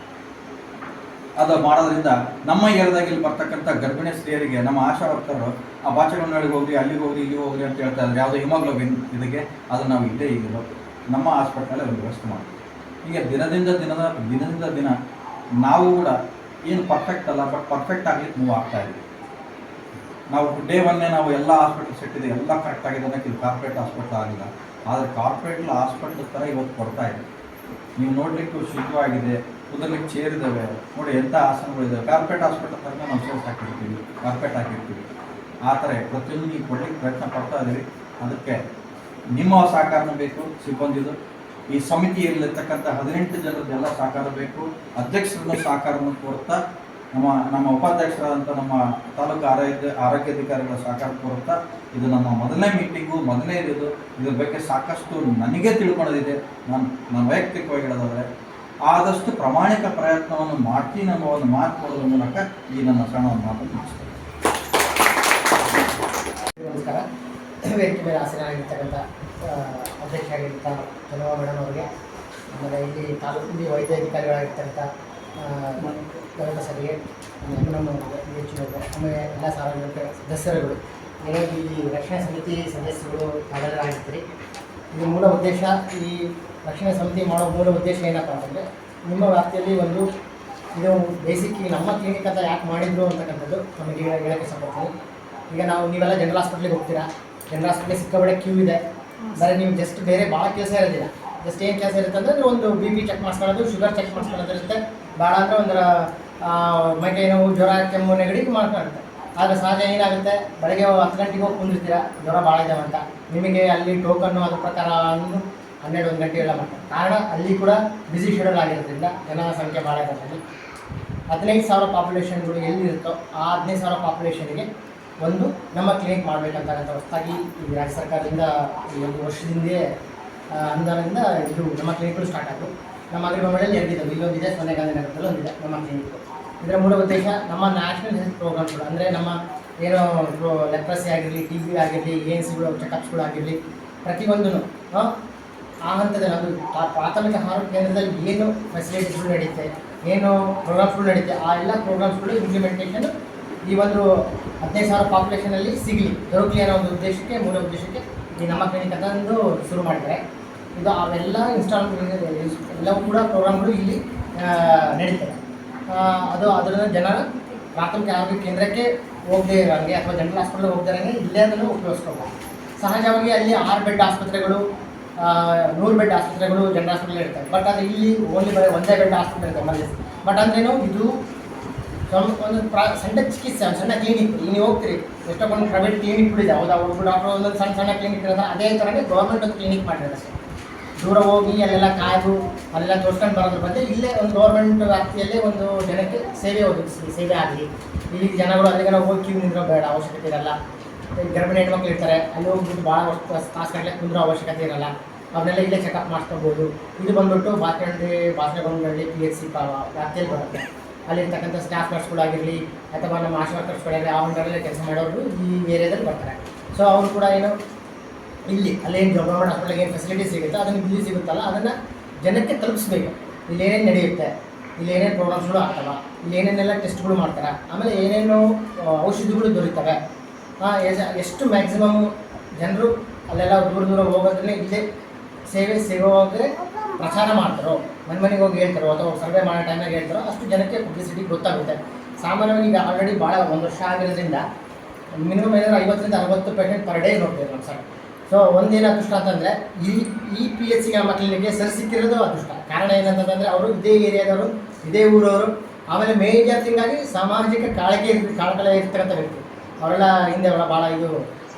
ಅದು ಮಾಡೋದ್ರಿಂದ ನಮ್ಮ ಏರಿಯಾದಾಗ ಇಲ್ಲಿ ಬರ್ತಕ್ಕಂಥ ಗರ್ಭಿಣಿ ಸ್ತ್ರೀಯರಿಗೆ ನಮ್ಮ ಆಶಾ ವರ್ಕರು ಆ ಬಾಚೆಗಣ್ಣಳಿಗೆ ಹೋಗ್ರಿ ಅಲ್ಲಿಗೆ ಹೋಗ್ರಿ ಇಲ್ಲಿಗೆ ಹೋಗ್ರಿ ಅಂತ ಹೇಳ್ತಾ ಇದ್ದಾರೆ. ಯಾವುದೋ ಹಿಮೋಗ್ಲೋಬಿನ್ ಇದಕ್ಕೆ ಅದು ನಾವು ಇಲ್ಲೇ ಈಗ ನಮ್ಮ ಹಾಸ್ಪಿಟಲಲ್ಲಿ ಒಂದು ವ್ಯವಸ್ಥೆ ಮಾಡ್ತೀವಿ. ಈಗ ದಿನದಿಂದ ದಿನ ನಾವು ಕೂಡ ಏನು ಪರ್ಫೆಕ್ಟ್ ಅಲ್ಲ, ಬಟ್ ಪರ್ಫೆಕ್ಟ್ ಆಗಲಿಕ್ಕೆ ಮೂವ್ ಆಗ್ತಾ ಇದ್ದೀವಿ. ನಾವು ಡೇ ಒನ್ನೇ ನಾವು ಎಲ್ಲ ಹಾಸ್ಪಿಟಲ್ ಸೆಟ್ಟಿದೆ ಎಲ್ಲ ಕರೆಕ್ಟ್ ಆಗಿದೆ ಅನ್ನೋಕ್ಕೆ ಇದು ಕಾರ್ಪೊರೇಟ್ ಹಾಸ್ಪಿಟಲ್ ಆಗಿಲ್ಲ. ಆದರೆ ಕಾರ್ಪೊರೇಟ್ ಹಾಸ್ಪಿಟಲ್ ಥರ ಇವತ್ತು ಕೊಡ್ತಾ ಇದೆ. ನೀವು ನೋಡಲಿಕ್ಕೂ ಶುದ್ಧವಾಗಿದೆ, ಕುದರ್ಲಿಕ್ಕೆ ಚೇರ್ ಇದ್ದಾವೆ, ನೋಡಿ ಎಂಥ ಆಸನಗಳಿದ್ದಾವೆ. ಕಾರ್ಪೊರೇಟ್ ಹಾಸ್ಪಿಟಲ್ ಥರ ನಾವು ಸೇಲ್ಸ್ ಹಾಕಿರ್ತೀವಿ, ಕಾರ್ಪೊರೇಟ್ ಹಾಕಿರ್ತೀವಿ. ಆ ಥರ ಪ್ರತಿಯೊಂದು ನೀವು ಕೊಡಲಿಕ್ಕೆ ಪ್ರಯತ್ನ ಪಡ್ತಾ ಇದ್ದೀವಿ. ಅದಕ್ಕೆ ನಿಮ್ಮ ಸಹಕಾರನೂ ಬೇಕು, ಸಿಬ್ಬಂದಿದು ಈ ಸಮಿತಿಯಲ್ಲಿರ್ತಕ್ಕಂಥ 18 ಜನರದ್ದೆಲ್ಲ ಸಹಕಾರ ಬೇಕು. ಅಧ್ಯಕ್ಷರನ್ನು ಸಹಕಾರವನ್ನು ಕೋರುತ್ತಾ ನಮ್ಮ ಉಪಾಧ್ಯಕ್ಷರಾದಂಥ ನಮ್ಮ ತಾಲೂಕು ಆರೋಗ್ಯಾಧಿಕಾರಿಗಳ ಸಹಕಾರ ಕೋರುತ್ತಾ ಇದು ನಮ್ಮ ಮೊದಲನೇ ಮೀಟಿಂಗು, ಮೊದಲನೇ ಇದ್ರ ಬಗ್ಗೆ ಸಾಕಷ್ಟು ನನಗೆ ತಿಳ್ಕೊಳ್ಳೋದಿದೆ. ನಾನು ವೈಯಕ್ತಿಕವಾಗಿ ಹೇಳೋದಾದರೆ ಆದಷ್ಟು ಪ್ರಾಮಾಣಿಕ ಪ್ರಯತ್ನವನ್ನು ಮಾಡ್ತೀನಿ ಅನ್ನೋ ಒಂದು ಮಾತು ಕೊಡೋದ್ರ ಮೂಲಕ ಈ ನನ್ನ ಸಣ್ಣ ಒಂದು ಮಾತನ್ನು ಮುಗಿಸ್ತೇನೆ. ನಮಸ್ಕಾರ. ವೇದಿಕೆ ಮೇಲೆ ಆಸೀನರಾಗಿರ್ತಕ್ಕಂಥ ಅಧ್ಯಕ್ಷ ಆಗಿರ್ತಕ್ಕ ಚಂದ್ರಮ್ಮ ಮೇಡಮ್ ಅವರಿಗೆ, ಆಮೇಲೆ ಇಲ್ಲಿ ತಾಲೂಕಿನ ವೈದ್ಯಾಧಿಕಾರಿಗಳಾಗಿರ್ತಕ್ಕಂಥ ಗೌರವ ಸಭೆಗೆ, ನಮ್ಮ ಹೆಚ್ಚಿನವರು, ಆಮೇಲೆ ಎಲ್ಲ ಸಾರ್ವಜನಿಕ ಸದಸ್ಯರುಗಳು, ಏನಾಗಿ ಈ ರಕ್ಷಣಾ ಸಮಿತಿ ಸದಸ್ಯರುಗಳು ತಾವೆಲ್ಲರಾಗಿರ್ತೀರಿ. ಇದು ಮೂಲ ಉದ್ದೇಶ, ಈ ರಕ್ಷಣಾ ಸಮಿತಿ ಮಾಡೋ ಮೂಲ ಉದ್ದೇಶ ಏನಪ್ಪ ಅಂತಂದರೆ, ನಿಮ್ಮ ವ್ಯಾಪ್ತಿಯಲ್ಲಿ ಒಂದು ಇದು ಬೇಸಿಕ್ ನಮ್ಮ ಕ್ಲಿನಿಕ್ ಅಂತ ಯಾಕೆ ಮಾಡಿದ್ರು ಅಂತಕ್ಕಂಥದ್ದು ನಮಗೆ ಹೇಳೋಕ್ಕೆ ಇಷ್ಟಪಡ್ತೀನಿ. ಈಗ ನೀವೆಲ್ಲ ಜನರಲ್ ಹಾಸ್ಪಿಟ್ಲಿಗೆ ಹೋಗ್ತೀರಾ, ಜನರಲ್ ಹಾಸ್ಪಿಟ್ಲಿಗೆ ಸಿಕ್ಕಾಬಡೆ ಕ್ಯೂ ಇದೆ. ಬರೀ ನೀವು ಜಸ್ಟ್ ಬೇರೆ ಭಾಳ ಕೆಲಸ ಇರೋದಿಲ್ಲ. ಜಸ್ಟ್ ಏನು ಕೆಲಸ ಇರುತ್ತೆ ಅಂದರೆ ಒಂದು BP ಚೆಕ್ ಮಾಡಿಸ್ಕೊಳ್ಳೋದು, ಶುಗರ್ ಚೆಕ್ ಮಾಡಿಸ್ಕೊಳ್ಳೋದು ಇರುತ್ತೆ. ಭಾಳ ಅಂದರೆ ಒಂದರ ಮೈಕೈ ನೋವು, ಜ್ವರ, ಕೆಮ್ಮು, ನೆಗಡಿ ಮಾಡ್ಕೊಳ್ಳುತ್ತೆ. ಆದರೆ ಸಹಜ ಏನಾಗುತ್ತೆ, ಬೆಳಗ್ಗೆ 10 ಗಂಟೆಗೆ ಹೋಗಿ ಕುಂದಿರ್ತೀರ, ಜ್ವರ ಭಾಳ ಇದ್ದಾವೆ ಅಂತ. ನಿಮಗೆ ಅಲ್ಲಿ ಟೋಕನ್ನು ಅದ್ರ ಪ್ರಕಾರ 12-1 ಗಂಟೆ ಎಲ್ಲ ಮಾಡ್ತಾರೆ. ಕಾರಣ ಅಲ್ಲಿ ಕೂಡ ಬ್ಯುಸಿ ಶೆಡ್ಯೂಲ್ ಆಗಿರೋದ್ರಿಂದ ಜನರ ಸಂಖ್ಯೆ ಭಾಳ ಇರೋದ್ರಲ್ಲಿ 15,000 ಪಾಪ್ಯುಲೇಷನ್ಗಳು ಎಲ್ಲಿರುತ್ತೋ ಆ 15,000 ಪಾಪ್ಯುಲೇಷನ್ಗೆ ಒಂದು ನಮ್ಮ ಕ್ಲಿನಿಕ್ ಮಾಡಬೇಕಂತಕ್ಕಂಥ ಹೊಸದಾಗಿ ಈ ರಾಜ್ಯ ಸರ್ಕಾರದಿಂದ ಈ ಒಂದು ವರ್ಷದಿಂದೇ ಅನುದಾನದಿಂದ ಇದು ನಮ್ಮ ಕ್ಲಿನಿಕ್ಗಳು ಸ್ಟಾರ್ಟ್ ಆಯಿತು. ನಮ್ಮ ಅಗ್ರಿಬೊಮ್ಮಳಲ್ಲಿ 2 ಇದ್ದಾವೆ, ಇಲ್ಲೊಂದಿದೆ, ಸೋನಿಯಾ ಗಾಂಧಿ ನಗರದಲ್ಲಿ ಒಂದಿದೆ ನಮ್ಮ ಕ್ಲಿನಿಕ್. ಇದರ ಮೂಲ ಉದ್ದೇಶ ನಮ್ಮ ನ್ಯಾಷನಲ್ ಹೆಲ್ತ್ ಪ್ರೋಗ್ರಾಮ್ಸ್ಗಳು, ಅಂದರೆ ನಮ್ಮ ಏನೋ ಲೆಪ್ರಸಿ ಆಗಿರಲಿ, TB ಆಗಿರಲಿ, ANCಗಳು ಚೆಕಪ್ಸ್ಗಳು ಆಗಿರಲಿ, ಪ್ರತಿಯೊಂದೂ ಆ ಹಂತದಲ್ಲಿ ಅದು ಪ್ರಾಥಮಿಕ ಆರೋಗ್ಯ ಕೇಂದ್ರದಲ್ಲಿ ಏನು ಫೆಸಿಲಿಟೀಸ್ಗಳು ನಡೆಯುತ್ತೆ, ಏನು ಪ್ರೋಗ್ರಾಮ್ಸ್ಗಳು ನಡೆಯುತ್ತೆ, ಆ ಎಲ್ಲ ಪ್ರೋಗ್ರಾಮ್ಸ್ಗಳು ಇಂಪ್ಲಿಮೆಂಟೇಷನ್ ಈ ಒಂದು 15,000 ಪಾಪ್ಯುಲೇಷನಲ್ಲಿ ದೊರಕಲಿ ಅನ್ನೋ ಒಂದು ಉದ್ದೇಶಕ್ಕೆ, ಮೂಲ ಉದ್ದೇಶಕ್ಕೆ ಈ ನಮ್ಮ ಕ್ಲಿನಿಕ್ ಅಂತ ಒಂದು ಶುರು ಮಾಡಿದ್ದಾರೆ. ಇದು ಅವೆಲ್ಲ ಎಲ್ಲವೂ ಕೂಡ ಪ್ರೋಗ್ರಾಮ್ಗಳು ಇಲ್ಲಿ ನಡೀತದೆ. ಅದನ್ನು ಜನರ ಪ್ರಾಥಮಿಕ ಆರೋಗ್ಯ ಕೇಂದ್ರಕ್ಕೆ ಹೋಗದೇ ಇರೋಂಗೆ ಅಥವಾ ಜನರಲ್ ಹಾಸ್ಪಿಟಲ್ಗೆ ಹೋಗದೇ ಇರೋಂಗೆ ಇಲ್ಲೇ ಅದನ್ನು ಉಪಯೋಗಿಸ್ಕೋಬೋದು. ಸಹಜವಾಗಿ ಅಲ್ಲಿ 6 ಬೆಡ್ ಆಸ್ಪತ್ರೆಗಳು, 100 ಬೆಡ್ ಆಸ್ಪತ್ರೆಗಳು ಜನರಲ್ ಹಾಸ್ಪಿಟಲ್ ಇರ್ತವೆ. ಬಟ್ ಅದು ಇಲ್ಲಿ ಓನ್ಲಿ ಬರೀ 1 ಬೆಡ್ ಆಸ್ಪತ್ರೆ ಇರುತ್ತೆ ಎಮರ್ಜೆನ್ಸಿ. ಬಟ್ ಅಂದ್ರೇನು, ಇದು ಒಂದು ಸಣ್ಣ ಚಿಕಿತ್ಸೆ, ಸಣ್ಣ ಕ್ಲಿನಿಕ್. ಈಗ ನೀವು ಹೋಗ್ತೀರಿ, ಎಷ್ಟೊಂದು ಪ್ರೈವೇಟ್ ಕ್ಲಿನಿಕ್ಗಳು ಇದೆ, ಹೌದಾ, ಒಬ್ಬರು ಡಾಕ್ಟರ್ ಒಂದೊಂದು ಸಣ್ಣ ಕ್ಲಿನಿಕ್ ಇರೋದು. ಅದೇ ಥರನೇ ಗೌರ್ಮೆಂಟ್ ಒಂದು ಕ್ಲಿನಿಕ್ ಮಾಡಿರೋದು ಅಷ್ಟೇ. ದೂರ ಹೋಗಿ ಅಲ್ಲೆಲ್ಲ ಕಾಯ್ದು ಅಲ್ಲೆಲ್ಲ ತೋರಿಸ್ಕೊಂಡು ಬರೋದ್ರ ಬಗ್ಗೆ ಇಲ್ಲೇ ಒಂದು ಗೌರ್ಮೆಂಟ್ ವ್ಯಾಪ್ತಿಯಲ್ಲೇ ಒಂದು ಜನಕ್ಕೆ ಸೇವೆ ಒದಗಿಸಿ, ಸೇವೆ ಆಗಲಿ. ಇಲ್ಲಿ ಜನಗಳು ಅಲ್ಲಿಗೆ ಹೋಗಿ ಕ್ಯೂ ನಿಂದ್ರೋ ಬೇಡ, ಅವಶ್ಯಕತೆ ಇರಲ್ಲ. ಗರ್ಭಿಣಿ ಹೆಣ್ಮಕ್ಳು ಇರ್ತಾರೆ, ಅಲ್ಲಿ ಹೋಗ್ಬಿಟ್ಟು ಭಾಳ ತಾಸುಗಟ್ಟಲೆ ಕುಂದ್ರೋ ಅವಶ್ಯಕತೆ ಇರಲ್ಲ. ಅವನ್ನೆಲ್ಲ ಇಲ್ಲೇ ಚೆಕಪ್ ಮಾಡಿಸ್ಕೋಬೋದು. ಇದು ಬಂದ್ಬಿಟ್ಟು ಬಾಸನಗೊಂಡಳ್ಳಿ PHC ವ್ಯಾಪ್ತಿಯಲ್ಲಿ ಬರುತ್ತೆ. ಅಲ್ಲಿರ್ತಕ್ಕಂಥ ಸ್ಟಾಫ್ ನರ್ಸ್ಗಳಾಗಿರಲಿ ಅಥವಾ ನಮ್ಮ ಆಶಾ ವರ್ಕರ್ಸ್ಗಳಾಗಲಿ ಆ ಒಂದರಲ್ಲೇ ಕೆಲಸ ಮಾಡೋರು ಈ ಏರಿಯಾದಲ್ಲಿ ಬರ್ತಾರೆ. ಸೊ ಅವರು ಕೂಡ ಏನು ಇಲ್ಲಿ ಅಲ್ಲೇನು ಗೌರ್ಮೆಂಟ್ ಹಾಸ್ಪಿಟಲ್ಗೆ ಏನು ಫೆಸಿಲಿಟಿ ಸಿಗುತ್ತೆ ಅದನ್ನು ಇಲ್ಲಿ ಸಿಗುತ್ತಲ್ಲ ಅದನ್ನು ಜನಕ್ಕೆ ತಲುಪಿಸ್ಬೇಕು. ಇಲ್ಲಿ ಏನೇನು ನಡೆಯುತ್ತೆ, ಇಲ್ಲಿ ಏನೇನು ಪ್ರೋಗ್ರಾಮ್ಸ್ಗಳು ಆಗ್ತವೆ, ಇಲ್ಲಿ ಏನೇನೆಲ್ಲ ಟೆಸ್ಟ್ಗಳು ಮಾಡ್ತಾರೆ, ಆಮೇಲೆ ಏನೇನು ಔಷಧಿಗಳು ದೊರೀತವೆ, ಎಷ್ಟು ಮ್ಯಾಕ್ಸಿಮಮ್ ಜನರು ಅಲ್ಲೆಲ್ಲ ದೂರ ಹೋಗೋದ್ರೇ ಇಲ್ಲೇ ಸೇವೆ ಸಿಗೋದ್ರೆ ಪ್ರಚಾರ ಮಾಡ್ತಾರೋ, ಮನೆಗೆ ಹೋಗಿ ಹೇಳ್ತಾರೋ ಅಥವಾ ಸರ್ವೆ ಮಾಡೋ ಟೈಮಾಗ ಹೇಳ್ತಾರೋ ಅಷ್ಟು ಜನಕ್ಕೆ ಪಬ್ಲಿಸಿಟಿ ಗೊತ್ತಾಗುತ್ತೆ. ಸಾಮಾನ್ಯವಾಗಿ ಈಗ ಆಲ್ರೆಡಿ ಭಾಳ 1 ವರ್ಷ ಆಗಿರೋದ್ರಿಂದ ಮಿನಿಮಮ್ ಏನಾದರೂ 50ರಿಂದ 60 ಪೇಷಂಟ್ ಪರ್ ಡೇ ನೋಡ್ತೀವಿ ನಮ್ಮ ಸರ್. ಸೊ ಒಂದೇನು ಅದೃಷ್ಟ ಅಂತಂದರೆ ಈ PHC ನಮ್ಮ ಕ್ಲಿನಿಕ್ಗೆ ಸರ್ ಸಿಕ್ಕಿರೋದು ಅದೃಷ್ಟ. ಕಾರಣ ಏನಂತಂದರೆ ಅವರು ಇದೇ ಏರಿಯಾದವರು, ಇದೇ ಊರವರು, ಆಮೇಲೆ ಮೇಜರ್ ಥಿಂಗಾಗಿ ಸಾಮಾಜಿಕ ಕಾಳಕಳೆ ಇರ್ತಕ್ಕಂಥ ವ್ಯಕ್ತಿ. ಅವರೆಲ್ಲ ಹಿಂದೆ ಅವರ ಭಾಳ ಇದು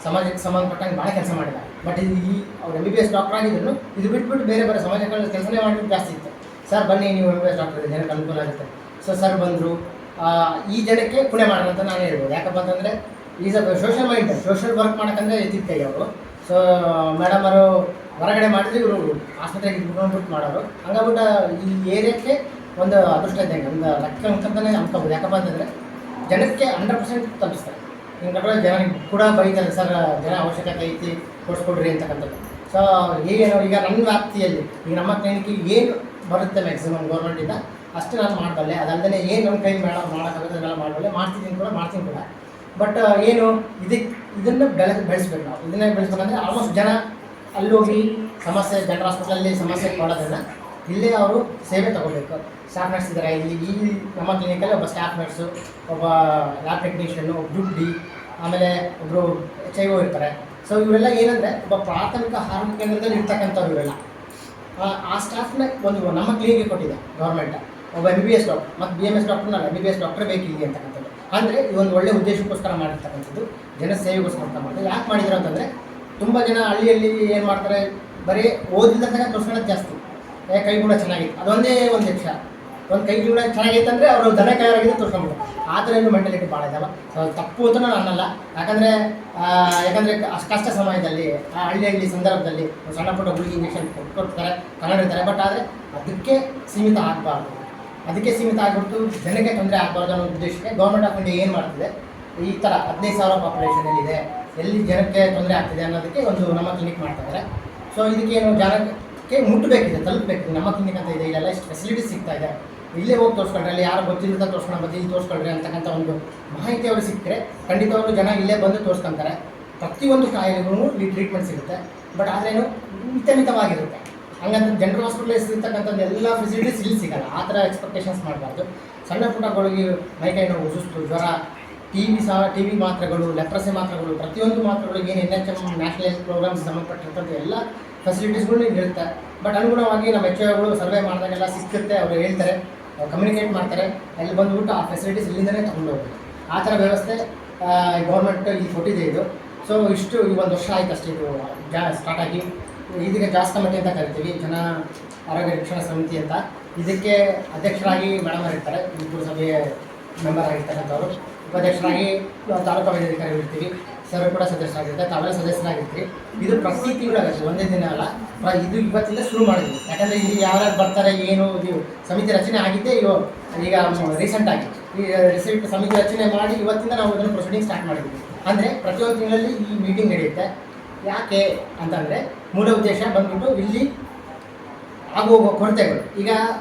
ಸಮಾಜಕ್ಕೆ ಸಂಬಂಧಪಟ್ಟಂಗೆ ಭಾಳ ಕೆಲಸ ಮಾಡಿದ್ದಾರೆ. ಬಟ್ ಇದು ಅವ್ರು MBBS ಡಾಕ್ಟರ್ ಆಗಿದ್ರು, ಇದು ಬಿಟ್ಬಿಟ್ಟು ಬೇರೆ ಸಮಾಜಗಳ ಕೆಲಸನೇ ಮಾಡಿಬಿಟ್ಟು ಜಾಸ್ತಿ ಇತ್ತು. ಸರ್ ಬನ್ನಿ ನೀವು MBBS ಡಾಕ್ಟರ್ ಇದೆ, ಜನಕ್ಕೆ ಅನುಕೂಲ ಆಗುತ್ತೆ. ಸೊ ಸರ್ ಬಂದರು, ಈ ಜನಕ್ಕೆ ಪುಣೆ ಮಾಡೋಣ ಅಂತ ನಾನು ಹೇಳ್ಬೋದು. ಯಾಕಪ್ಪ ಅಂತಂದರೆ is a social mind, social work ಮಾಡೋಕ್ಕಂದ್ರೆ ಎತ್ತಿತ್ತೈ ಅವರು. ಸೊ ಮೇಡಮ್ ಅವರು ಹೊರಗಡೆ ಮಾಡಿದ್ರೆ ಇವರು ಆಸ್ಪತ್ರೆಗೆ ಇಟ್ಕೊಂಡ್ಬಿಟ್ಟು ಮಾಡೋರು. ಹಂಗಾಗ್ಬಿಟ್ಟು ಈ ಏರಿಯಾಕ್ಕೆ ಒಂದು ಅದೃಷ್ಟ ಇದ್ದಂಗೆ, ಒಂದು ಲೆಕ್ಕ ಅಂತಲೇ ಅನ್ಕೋಬೋದು. ಯಾಕಪ್ಪ ಅಂತಂದರೆ ಜನಕ್ಕೆ 100% ತಲುಪಿಸ್ತಾರೆ. ಹಿಂಗೆ ಜನರಿಗೆ ಕೂಡ ಬೈತಾರೆ, ಸರ್ ಜನ ಅವಶ್ಯಕತೆ ಐತಿ ಕೊಡಿಸ್ಕೊಡ್ರಿ ಅಂತಕ್ಕಂಥದ್ದು. ಸೊ ಏನು ಈಗ ನನ್ನ ವ್ಯಾಪ್ತಿಯಲ್ಲಿ ಈಗ ನಮ್ಮ ಕ್ಲಿನಿಕ್ಕಿಗೆ ಏನು ಬರುತ್ತೆ ಮ್ಯಾಕ್ಸಿಮಮ್ ಗೌರ್ಮೆಂಟಿಂದ ಅಷ್ಟು ನಾನು ಮಾಡಬಲ್ಲೆ. ಅದಲ್ಲದೆ ಏನು ನಮ್ಮ ಕೈ ಮಾಡೋಕ್ಕಾಗುತ್ತೆ ಅದನ್ನೆಲ್ಲ ಮಾಡಬಲ್ಲೆ, ಮಾಡ್ತೀನಿ ಕೂಡ. ಬಟ್ ಏನು ಇದನ್ನು ಬೆಳೆಸ್ಬೇಕು ನಾವು. ಇದನ್ನೇ ಬೆಳೆಸ್ಬೇಕಂದ್ರೆ ಆಲ್ಮೋಸ್ಟ್ ಜನ ಅಲ್ಲೋಗಿ ಸಮಸ್ಯೆ ಜನರಲ್ ಹಾಸ್ಪಿಟಲಲ್ಲಿ ಸಮಸ್ಯೆ ಕೊಡೋದನ್ನು ಇಲ್ಲೇ ಅವರು ಸೇವೆ ತಗೋಬೇಕು. ಸ್ಟಾಫ್ ನರ್ಸ್ ಇದ್ದಾರೆ ಇಲ್ಲಿ ಈ ನಮ್ಮ ಕ್ಲಿನಿಕಲ್ಲಿ ಒಬ್ಬ ಸ್ಟಾಫ್ ನರ್ಸು, ಒಬ್ಬ ಲ್ಯಾಬ್ ಟೆಕ್ನಿಷಿಯನ್ನು, ಒಬ್ಬ ದುಡ್ಡಿ, ಆಮೇಲೆ ಒಬ್ಬರು HIO ಇರ್ತಾರೆ. ಸೊ ಇವರೆಲ್ಲ ಏನಂದರೆ ಒಬ್ಬ ಪ್ರಾಥಮಿಕ ಆರೋಗ್ಯ ಕೇಂದ್ರದಲ್ಲಿ ಇರ್ತಕ್ಕಂಥವ್ರು ಇವರೆಲ್ಲ. ಆ ಸ್ಟಾಫ್ನ ಒಂದು ನಮ್ಮ ಕ್ಲಿನಿಕ್ಗೆ ಕೊಟ್ಟಿದೆ ಗೌರ್ಮೆಂಟ್. ಒಬ್ಬ MBBS ಡಾಕ್ಟರ್ ಮತ್ತು BMS ಡಾಕ್ಟರ್ನ MBBS ಡಾಕ್ಟರ್ ಬೇಕಿಲ್ಲಿ ಅಂತಕ್ಕಂಥದ್ದು. ಅಂದರೆ ಈ ಒಂದು ಒಳ್ಳೆ ಉದ್ದೇಶಕ್ಕೋಸ್ಕರ ಮಾಡಿರ್ತಕ್ಕಂಥದ್ದು, ಜನ ಸೇವೆಗೋಸ್ಕರ ಮಾಡಿದ್ರು. ಯಾಕೆ ಮಾಡಿದ್ರು ಅಂತಂದರೆ ತುಂಬ ಜನ ಹಳ್ಳಿಯಲ್ಲಿ ಏನು ಮಾಡ್ತಾರೆ, ಬರೀ ಓದಿಲ್ಲದಾಗ ತೋರಿಸ್ಕೊಳ್ಳೋದು ಜಾಸ್ತಿ. ಕೈ ಕೂಡ ಚೆನ್ನಾಗಿತ್ತು ಅದೊಂದೇ ಒಂದು ಯಕ್ಷ, ಒಂದು ಕೈ ಕೂಡ ಚೆನ್ನಾಗೈತೆ ಅಂದರೆ ಅವರು ದನ ಕೈಯಾಗಿದೆ ತೋರಿಸ್ಕೊಂಡ್ಬಿಟ್ಟು. ಆ ಥರ ಏನು ಮೆಂಟಾಲಿಟಿ ಭಾಳ ಇದ್ದಾವೆ. ಸೊ ತಪ್ಪು ಅಂತ ನಾನು ಅನ್ನಲ್ಲ. ಯಾಕಂದರೆ ಅಷ್ಟು ಕಷ್ಟ ಸಮಯದಲ್ಲಿ ಆ ಹಳ್ಳಿ ಸಂದರ್ಭದಲ್ಲಿ ಸಣ್ಣ ಪುಟ್ಟ ಗುಳಿಗೆ ಇಂಜೆಕ್ಷನ್ ಕೊಡ್ತಾರೆ, ಕನ್ನಡಿರ್ತಾರೆ. ಬಟ್ ಆದರೆ ಅದಕ್ಕೆ ಸೀಮಿತ ಆಗಬಾರ್ದು. ಅದಕ್ಕೆ ಸೀಮಿತ ಆಗಿಬಿಟ್ಟು ಜನಕ್ಕೆ ತೊಂದರೆ ಆಗಬಾರ್ದು ಅನ್ನೋ ಉದ್ದೇಶಕ್ಕೆ ಗೌರ್ಮೆಂಟ್ ಆಫ್ ಇಂಡಿಯಾ ಏನು ಮಾಡ್ತಿದೆ, ಈ ಥರ 15,000 ಪಾಪ್ಯುಲೇಷನಲ್ಲಿದೆ, ಎಲ್ಲಿ ಜನಕ್ಕೆ ತೊಂದರೆ ಆಗ್ತಿದೆ ಅನ್ನೋದಕ್ಕೆ ಒಂದು ನಮ್ಮ ಕ್ಲಿನಿಕ್ ಮಾಡ್ತಾಯಿದ್ದಾರೆ. ಸೊ ಇದಕ್ಕೇನು ಜನಕ್ಕೆ ಮುಟ್ಟಬೇಕಿದೆ, ತಲುಪಬೇಕಿದೆ. ನಮ್ಮ ಕ್ಲಿನಿಕ್ ಅಂತ ಇದೆ, ಇಲ್ಲೆಲ್ಲ ಇಷ್ಟು ಫೆಸಿಲಿಟೀಸ್ ಸಿಗ್ತಾ ಇದೆ, ಇಲ್ಲೇ ಹೋಗಿ ತೋರಿಸ್ಕೊಂಡ್ರೆ, ಅಲ್ಲಿ ಯಾರು ಗೊತ್ತಿಲ್ಲದ ತೋರಿಸ್ಕೊಂಡು ಬಂದು ಇಲ್ಲಿ ತೋರಿಸ್ಕೊಳ್ರಿ ಅಂತಕ್ಕಂಥ ಒಂದು ಮಾಹಿತಿ ಅವರು ಸಿಕ್ಕರೆ ಖಂಡಿತವಾಗ್ಲೂ ಜನ ಇಲ್ಲೇ ಬಂದು ತೋರಿಸ್ಕೊತಾರೆ. ಪ್ರತಿಯೊಂದು ಕಾಯಿಲೆಗೂ ಇಲ್ಲಿ ಟ್ರೀಟ್ಮೆಂಟ್ ಸಿಗುತ್ತೆ. ಬಟ್ ಆದ್ರೇನು ಮಿತವಾಗಿರುತ್ತೆ. ಹಂಗಂತ ಜನರಲ್ ಹಾಸ್ಪಿಟಲ್ ಸಿಗ್ತಕ್ಕಂಥದ್ದು ಎಲ್ಲ ಫೆಸಿಲಿಟೀಸ್ ಇಲ್ಲಿ ಸಿಗಲ್ಲ. ಆ ಥರ ಎಕ್ಸ್ಪೆಕ್ಟೇಷನ್ಸ್ ಮಾಡಬಾರ್ದು. ಸಣ್ಣ ಪುಟ್ಟಗಳಿಗೆ ಮೈಕೈ ನೋವು, ಸುಸ್ತು, ಜ್ವರ, ಟಿ ವಿ ಮಾತ್ರೆಗಳು, ಲೆಪ್ರಸಿ ಮಾತ್ರೆಗಳು, ಪ್ರತಿಯೊಂದು ಮಾತ್ರೆಗಳಿಗೆ ಏನು NHM ನ್ಯಾಷನಲ್ ಹೆಲ್ತ್ ಪ್ರೋಗ್ರಾಮ್ಸ್ ಸಂಬಂಧಪಟ್ಟಿರ್ತಂಥ ಎಲ್ಲ ಫೆಸಿಲಿಟೀಸ್ಗಳು ಇರುತ್ತೆ. ಬಟ್ ಅನುಗುಣವಾಗಿ ನಮ್ಮ HIOಗಳು ಸರ್ವೆ ಮಾಡಿದಾಗೆಲ್ಲ ಸಿಕ್ಕುತ್ತೆ, ಅವರು ಹೇಳ್ತಾರೆ, ಕಮ್ಯುನಿಕೇಟ್ ಮಾಡ್ತಾರೆ, ಅಲ್ಲಿ ಬಂದುಬಿಟ್ಟು ಆ ಫೆಸಿಲಿಟೀಸ್ ಇಲ್ಲಿಂದಲೇ ತೊಗೊಂಡು ಹೋಗ್ಬೋದು. ಆ ಥರ ವ್ಯವಸ್ಥೆ ಗೌರ್ಮೆಂಟ್ ಇಲ್ಲಿ ಕೊಟ್ಟಿದೆ ಇದು. ಸೊ ಇಷ್ಟು ಈ 1 ವರ್ಷ ಆಯ್ತು ಅಷ್ಟೇ ಇದು ಸ್ಟಾರ್ಟ್ ಆಗಿ. ಇದಕ್ಕೆ ಜಾಸ್ ಕಮಿಟಿ ಅಂತ ಕರಿತೀವಿ, ಜನ ಆರೋಗ್ಯ ರಕ್ಷಣಾ ಸಮಿತಿ ಅಂತ. ಇದಕ್ಕೆ ಅಧ್ಯಕ್ಷರಾಗಿ ಮೇಡಮ್ ಇರ್ತಾರೆ, ಈ ಪುರಸಭೆಯ ಮೆಂಬರ್ ಆಗಿರ್ತಕ್ಕಂಥವ್ರು. ಉಪಾಧ್ಯಕ್ಷರಾಗಿ ತಾಲೂಕು ವೈದ್ಯಾಧಿಕಾರಿಗಳು ಇರ್ತೀವಿ, ಸರ್ ಕೂಡ ಸದಸ್ಯರಾಗಿರ್ತಾರೆ, ತಾವೆಲ್ಲ ಸದಸ್ಯರಾಗಿರ್ತೀವಿ. ಇದು ಪ್ರತಿ ತಿಂಗಳಾಗುತ್ತೆ, ಒಂದೇ ದಿನ ಅಲ್ಲ. ಇದು ಇವತ್ತಿಂದ ಶುರು ಮಾಡಿದ್ವಿ. ಯಾಕಂದರೆ ಇಲ್ಲಿ ಯಾರ್ಯಾರು ಬರ್ತಾರೆ, ಏನು ಇದು ಸಮಿತಿ ರಚನೆ ಆಗಿದ್ದೆ ಈಗ ರೀಸೆಂಟಾಗಿ ಈ ರಿಸಲ್ಟ್ ಸಮಿತಿ ರಚನೆ ಮಾಡಿ ಇವತ್ತಿಂದ ನಾವು ಇದನ್ನು ಪ್ರೊಸೀಡಿಂಗ್ ಸ್ಟಾರ್ಟ್ ಮಾಡಿದ್ವಿ. ಅಂದರೆ ಪ್ರತಿಯೊಂದು ತಿಂಗಳಲ್ಲಿ ಈ ಮೀಟಿಂಗ್ ನಡೆಯುತ್ತೆ. ಯಾಕೆ ಅಂತಂದರೆ ಮೂಲ ಉದ್ದೇಶ ಬಂದ್ಬಿಟ್ಟು ಇಲ್ಲಿ ಆಗುವ ಕೊರತೆಗಳು. ಈಗ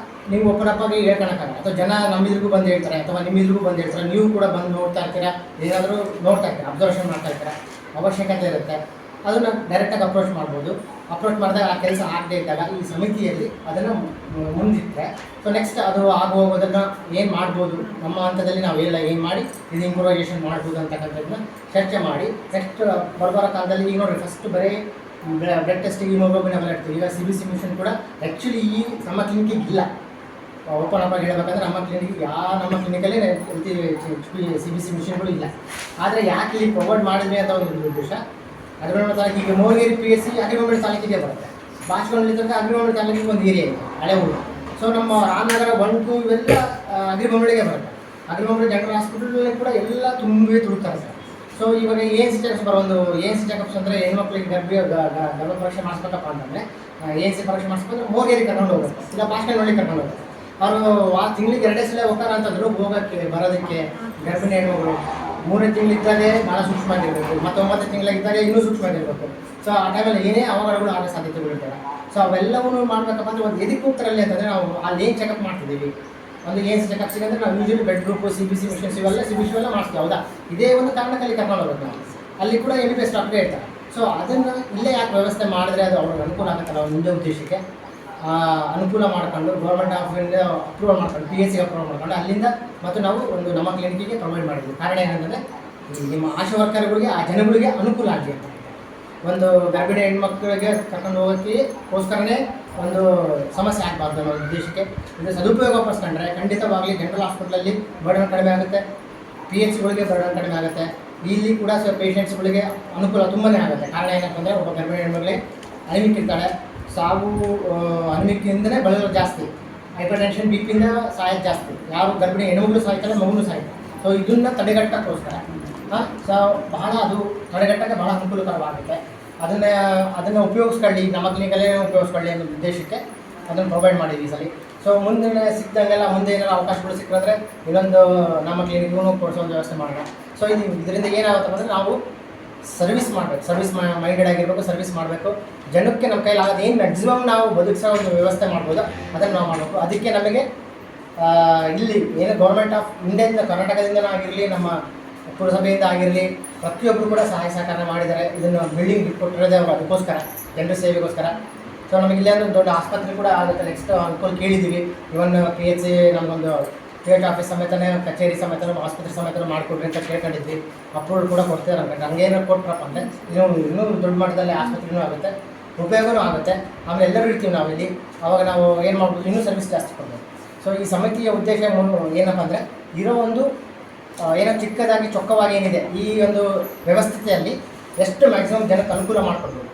ನೀವು ಒಬ್ಬರಪ್ಪಾಗಿ ಹೇಳ್ಕೊಳಕ್ಕಾಗಲ್ಲ, ಅಥವಾ ಜನ ನಮ್ಮಿದ್ರಿಗೂ ಬಂದು ಹೇಳ್ತಾರೆ, ಅಥವಾ ನಿಮ್ಮಿದ್ರಿಗೂ ಬಂದು ಹೇಳ್ತಾರೆ. ನೀವು ಕೂಡ ಬಂದು ನೋಡ್ತಾ ಇರ್ತೀರಾ, ಏನಾದರೂ ನೋಡ್ತಾ ಇರ್ತೀರಾ, ಅಬ್ಸರ್ವೇಷನ್ ಮಾಡ್ತಾ ಇರ್ತೀರಾ, ಅವಶ್ಯಕತೆ ಇರುತ್ತೆ, ಅದನ್ನು ಡೈರೆಕ್ಟಾಗಿ ಅಪ್ರೋಚ್ ಮಾಡ್ಬೋದು. ಅಪ್ರೋಚ್ ಮಾಡಿದಾಗ ಆ ಕೆಲಸ ಆಗದೆ ಇದ್ದಾಗ ಈ ಸಮಿತಿಯಲ್ಲಿ ಅದನ್ನು ಮುಂದಿಟ್ಟರೆ ಸೊ ನೆಕ್ಸ್ಟ್ ಅದು ಹೋಗೋದನ್ನು ಏನು ಮಾಡ್ಬೋದು, ನಮ್ಮ ಹಂತದಲ್ಲಿ ನಾವು ಏನು ಮಾಡಿ ಇದು ಇಂಪ್ರೂವೈಸೇಷನ್ ಮಾಡ್ಬೋದು ಅಂತಕ್ಕಂಥದ್ದನ್ನ ಚರ್ಚೆ ಮಾಡಿ ನೆಕ್ಸ್ಟ್ ಬರೋ ಕಾಲದಲ್ಲಿ ಈಗ ನೋಡಿರಿ, ಫಸ್ಟ್ ಬರೀ ಬ್ಲಡ್ ಟೆಸ್ಟಿಗೆ ಹಿಮೋಗ್ಲೋಬಿನ್ ಅವೆಲ್ಲ ಇರ್ತೀವಿ. ಈಗ CBC ಮಿಷನ್ ಕೂಡ ಆ್ಯಕ್ಚುಲಿ ಈ ನಮ್ಮ ಕ್ಲಿನಿಕ್ಕಿಗೆ ಇಲ್ಲ. ಓಪನ್ ಅಪ್ ಆಗಿ ಹೇಳಬೇಕಂದ್ರೆ ನಮ್ಮ ಕ್ಲಿನಿಕಲ್ಲಿ CBC ಮಿಷನ್ಗಳು ಇಲ್ಲ. ಆದರೆ ಯಾಕೆ ಇಲ್ಲಿ ಪ್ರೊವೈಡ್ ಮಾಡಿದ್ವಿ ಅಂತ ಒಂದು ಉದ್ದೇಶ. ಅಗ್ರಿಮೆಂಟ್ ತಾಲೂಕಿಗೆ ಈಗ ಮೋರ್ಗೇರಿ PSC ಅಗ್ರಿಮೆಂಟ್ ತಾಲೂಕಿಗೆ ಬರುತ್ತೆ. ಬಾಚ್ಕೊಂಡ್ಲಿ ತನಕ ಅಗ್ರಿಮೆಂಟ್ ತಾಲೂಕಿಗೆ ಒಂದು ಏರಿಯಾ ಇದೆ, ಹಳೆ ಊರು. ಸೊ ನಮ್ಮ ರಾಮನಗರ 1, 2 ಇವೆಲ್ಲ ಅಗ್ರಿಮೆಂಟ್ಗೆ ಬರುತ್ತೆ. ಅಗ್ರಿಮೆಂಟ್ ಜನರಲ್ ಹಾಸ್ಪಿಟಲ್ ಕೂಡ ಎಲ್ಲ ತುಂಬಿ ತುಡುಕ್ತಾರೆ ಸರ್. ಸೊ ಇವಾಗ ANC ಚೆಕಪ್ಸ್ ಒಂದು ANC ಚೆಕಪ್ಸ್ ಅಂದರೆ ಹೆಣ್ಮಕ್ಳಿಗೆ ಗರ್ಭ ಪರೀಕ್ಷೆ ಮಾಡಿಸ್ಬೇಕಪ್ಪ ಅಂತಂದರೆ ANC ಪರೀಕ್ಷೆ ಮಾಡಿಸ್ಕೊಂಡ್ರೆ ಮೋರ್ಗೇರಿ ಕರ್ಕೊಂಡು ಹೋಗುತ್ತೆ, ಇಲ್ಲ ಬಾಚ್ಕೊಂಡ್ಲಿ ಕರ್ಕೊಂಡು ಹೋಗುತ್ತೆ. ಅವರು ತಿಂಗಳಿಗೆ 2 ಸಲ ಹೋಗ್ತಾರೆ ಅಂತಂದ್ರು ಹೋಗೋಕ್ಕೆ ಬರೋದಕ್ಕೆ. ಗರ್ಭಿಣಿ ಹೆಣ್ಮಗಳು 3ನೇ ತಿಂಗಳಿದ್ದಾಗೆ ಭಾಳ ಸೂಕ್ಷ್ಮವಾಗಿರಬೇಕು, ಮತ್ತು 9ನೇ ತಿಂಗಳಿದ್ದಾಗ ಇನ್ನೂ ಸೂಕ್ಷ್ಮವಾಗಿರಬೇಕು. ಸೊ ಆ ಟೈಮಲ್ಲಿ ಏನೇ ಅವಘಡಗಳು ಆಗೋ ಸಾಧ್ಯತೆಗಳಿರ್ತವೆ. ಸೊ ಅವೆಲ್ಲವೂ ಮಾಡಬೇಕಪ್ಪ ಅಂದರೆ ಒಂದು ಎದಕ್ಕೆ ಹೋಗ್ತಾರಲ್ಲಿ ಅಂತಂದರೆ ನಾವು ಅಲ್ಲಿ ಏನು ಚೆಕಪ್ ಮಾಡ್ತಿದ್ದೀವಿ. ಒಂದು ANC ಚೆಕಪ್ ಸಿಗಂದ್ರೆ ನಾವು ಯೂಶಲಿ ಬೆಡ್ ಗ್ರೂಪ್, CBC ಮಿಷನ್ಸ್ ಇವೆಲ್ಲ CBC ಎಲ್ಲ ಮಾಡಿಸ್ತೀವಿ. ಹೌದಾ, ಇದೇ ಒಂದು ಕಾರಣಕ್ಕಲ್ಲಿ ಕರ್ಕೊಂಡು ಹೋಗೋದು ನಾವು. ಅಲ್ಲಿ ಕೂಡ MBBS ಡಾಕ್ಟ್ರೇ ಇರ್ತಾರೆ. ಸೊ ಅದನ್ನು ಇಲ್ಲೇ ಯಾಕೆ ವ್ಯವಸ್ಥೆ ಮಾಡಿದ್ರೆ ಅದು ಅವ್ರಿಗೆ ಅನುಕೂಲ ಆಗುತ್ತಲ್ಲ, ಮುಂದೆ ಉದ್ದೇಶಕ್ಕೆ ಅನುಕೂಲ ಮಾಡ್ಕೊಂಡು ಗೌರ್ಮೆಂಟ್ ಆಫ್ ಇಂಡಿಯಾ ಅಪ್ರೂವಲ್ ಮಾಡ್ಕೊಂಡು PSC ಅಪ್ರೂವಲ್ ಮಾಡ್ಕೊಂಡು ಅಲ್ಲಿಂದ ಮತ್ತು ನಾವು ಒಂದು ನಮ್ಮ ಕ್ಲಿನಿಕ್ಕಿಗೆ ಪ್ರೊವೈಡ್ ಮಾಡಿದ್ವಿ. ಕಾರಣ ಏನಂತಂದರೆ ನಿಮ್ಮ ಆಶಾ ವರ್ಕರ್ಗಳಿಗೆ ಆ ಜನಗಳಿಗೆ ಅನುಕೂಲ ಆಗಲಿ ಅಂತ. ಒಂದು ಗರ್ಭಿಣಿ ಹೆಣ್ಮಕ್ಳಿಗೆ ಕರ್ಕೊಂಡು ಹೋಗೋಕ್ಕೋಸ್ಕರನೇ ಒಂದು ಸಮಸ್ಯೆ ಆಗಬಾರ್ದು ಅನ್ನೋ ಉದ್ದೇಶಕ್ಕೆ ಇದು ಸದುಪಯೋಗ ಪಡಿಸ್ಕೊಂಡ್ರೆ ಖಂಡಿತವಾಗಲಿ ಜನರಲ್ ಹಾಸ್ಪಿಟಲಲ್ಲಿ ಬರ್ಡನ್ ಕಡಿಮೆ ಆಗುತ್ತೆ, PHCಗಳಿಗೆ ಬರ್ಡನ್ ಕಡಿಮೆ ಆಗುತ್ತೆ. ಇಲ್ಲಿ ಕೂಡ ಪೇಷಂಟ್ಸ್ಗಳಿಗೆ ಅನುಕೂಲ ತುಂಬಾ ಆಗುತ್ತೆ. ಕಾರಣ ಏನಂತಂದರೆ ಒಬ್ಬ ಗರ್ಭಿಣಿ ಹೆಣ್ಮಕ್ಳಿಗೆ ಅನಿಮಿಕ್ ಇರ್ತಾಳೆ, ಸಾವು ಅನಿಮಿಕ್ಕಿಂದಲೇ ಬಳಲು ಜಾಸ್ತಿ, ಹೈಪರ್ ಟೆನ್ಷನ್ BP ಸಾಯೋದು ಜಾಸ್ತಿ. ಯಾರು ಗರ್ಭಿಣಿ ಹೆಣ್ಮಗಳು ಸಾಯ್ತಾರೆ, ಮಗುನು ಸಾಯ್ತಾರೆ. ಸೊ ಇದನ್ನು ತಡೆಗಟ್ಟಕ್ಕೋಸ್ಕರ ಸೊ ಬಹಳ ಅದು ತಡೆಗಟ್ಟಕ್ಕೆ ಭಾಳ ಅನುಕೂಲಕರವಾಗುತ್ತೆ. ಅದನ್ನು ಉಪಯೋಗಿಸ್ಕೊಳ್ಳಿ, ನಮ್ಮ ಕ್ಲಿನಿಕಲ್ಲೇ ಉಪಯೋಗಿಸ್ಕೊಳ್ಳಿ ಅನ್ನೋ ಉದ್ದೇಶಕ್ಕೆ ಅದನ್ನು ಪ್ರೊವೈಡ್ ಮಾಡಿದ್ವಿ ಈ ಸಲ. ಸೊ ಮುಂದಿನ ಸಿಕ್ಕಿದಂಗೆಲ್ಲ ಮುಂದೆ ಏನಾದ್ರು ಅವಕಾಶಗಳು ಸಿಕ್ಕಂದ್ರೆ ಇನ್ನೊಂದು ನಮ್ಮ ಕ್ಲಿನಿಕ್ಗೂ ಕೊಡಿಸೋ ಒಂದು ವ್ಯವಸ್ಥೆ ಮಾಡೋಣ. ಸೊ ಇದರಿಂದ ಏನಾಗುತ್ತೆ ಅಂದರೆ ನಾವು ಸರ್ವಿಸ್ ಮಾಡಬೇಕು, ಸರ್ವಿಸ್ ಮೈಂಡೆಡ್ ಆಗಿರಬೇಕು, ಸರ್ವಿಸ್ ಮಾಡಬೇಕು. ಜನಕ್ಕೆ ನಮ್ಮ ಕೈಲಾಗೋದು ಏನು ಮ್ಯಾಕ್ಸಿಮಮ್ ನಾವು ಬದುಕಿಸೋ ಒಂದು ವ್ಯವಸ್ಥೆ ಮಾಡ್ಬೋದು ಅದನ್ನು ನಾವು ಮಾಡಬೇಕು. ಅದಕ್ಕೆ ನಮಗೆ ಇಲ್ಲಿ ಏನು ಗೌರ್ಮೆಂಟ್ ಆಫ್ ಇಂಡಿಯಾದಿಂದ, ಕರ್ನಾಟಕದಿಂದ ಆಗಿರಲಿ, ನಮ್ಮ ಪುರಸಭೆಯಿಂದ ಆಗಿರಲಿ, ಪ್ರತಿಯೊಬ್ಬರು ಕೂಡ ಸಹಾಯ ಸಹಕಾರ ಮಾಡಿದ್ದಾರೆ. ಇದನ್ನು ಬಿಲ್ಡಿಂಗ್ ಕೊಟ್ಟಿರೋದೇ ಅವರು ಅದಕ್ಕೋಸ್ಕರ, ಜನರ ಸೇವೆಗೋಸ್ಕರ. ಸೊ ನಮಗೆ ಇಲ್ಲೇ ಒಂದು ದೊಡ್ಡ ಆಸ್ಪತ್ರೆ ಕೂಡ ಆಗುತ್ತೆ. ನೆಕ್ಸ್ಟ್ ಅನುಕೂಲ ಕೇಳಿದ್ದೀವಿ. ಇವನ್ PHC ನಮಗೊಂದು PH ಆಫೀಸ್ ಸಮೇತನೇ, ಕಚೇರಿ ಸಮೇತನೂ, ಆಸ್ಪತ್ರೆ ಸಮೇತನೂ ಮಾಡಿಕೊಡ್ರಿ ಅಂತ ಕೇಳ್ಕೊಂಡಿದ್ವಿ. ಅಪ್ರೂವಲ್ ಕೂಡ ಕೊಡ್ತೇವೆ ನಮಗೆ. ನಮಗೇನು ಕೊಟ್ಟರಪ್ಪ ಅಂದರೆ ಇನ್ನೂ ದೊಡ್ಡ ಮಟ್ಟದಲ್ಲಿ ಆಸ್ಪತ್ರೆನೂ ಆಗುತ್ತೆ, ಉಪಯೋಗನೂ ಆಗುತ್ತೆ. ಆಮೇಲೆ ಎಲ್ಲರೂ ಇರ್ತೀವಿ ನಾವಿಲ್ಲಿ. ಆವಾಗ ನಾವು ಏನು ಮಾಡ್ಬೋದು, ಇನ್ನೂ ಸರ್ವಿಸ್ ಜಾಸ್ತಿ ಕೊಡ್ಬೋದು. ಸೊ ಈ ಸಮಿತಿಯ ಉದ್ದೇಶ ಏನಪ್ಪ ಅಂದರೆ ಇರೋ ಒಂದು ಏನೋ ಚಿಕ್ಕದಾಗಿ ಚೊಕ್ಕವಾಗಿ ಏನಿದೆ ಈ ಒಂದು ವ್ಯವಸ್ಥೆಯಲ್ಲಿ ಎಷ್ಟು ಮ್ಯಾಕ್ಸಿಮಮ್ ಜನಕ್ಕೆ ಅನುಕೂಲ ಮಾಡಿಕೊಡ್ಬೋದು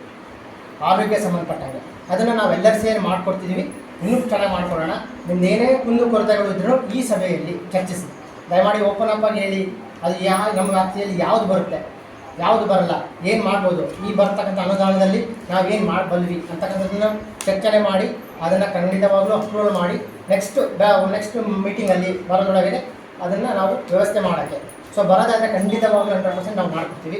ಆರೋಗ್ಯ ಸಂಬಂಧಪಟ್ಟಂಗೆ, ಅದನ್ನು ನಾವೆಲ್ಲರೂ ಸೇರಿ ಮಾಡಿಕೊಡ್ತಿದ್ದೀವಿ. ಇನ್ನೂ ಚೆನ್ನಾಗಿ ಮಾಡ್ಕೊಳ್ಳೋಣ. ನಿಮ್ದು ಏನೇ ಕುಂದು ಕೊರತೆಗಳು ಇದ್ರೂ ಈ ಸಭೆಯಲ್ಲಿ ಚರ್ಚಿಸಿ, ದಯಮಾಡಿ ಓಪನ್ ಅಪ್ ಆಗಿ ಹೇಳಿ. ಅದು ನಮ್ಮ ವ್ಯಾಪ್ತಿಯಲ್ಲಿ ಯಾವುದು ಬರುತ್ತೆ, ಯಾವುದು ಬರಲ್ಲ, ಏನು ಮಾಡ್ಬೋದು, ಈ ಬರ್ತಕ್ಕಂಥ ಅನುದಾನದಲ್ಲಿ ನಾವೇನು ಮಾಡಬಲ್ವಿ ಅಂತಕ್ಕಂಥದ್ದನ್ನು ಚರ್ಚೆ ಮಾಡಿ ಅದನ್ನು ಖಂಡಿತವಾಗಲೂ ಅಪ್ರೂವಲ್ ಮಾಡಿ ನೆಕ್ಸ್ಟ್ ಮೀಟಿಂಗಲ್ಲಿ ಬರೋದ್ರೊಳಗೆ ಅದನ್ನು ನಾವು ವ್ಯವಸ್ಥೆ ಮಾಡೋಕ್ಕೆ. ಸೊ ಬರೋದಾದರೆ ಖಂಡಿತವಾಗಲೂ 100% ನಾವು ಮಾಡ್ಕೊಡ್ತೀವಿ.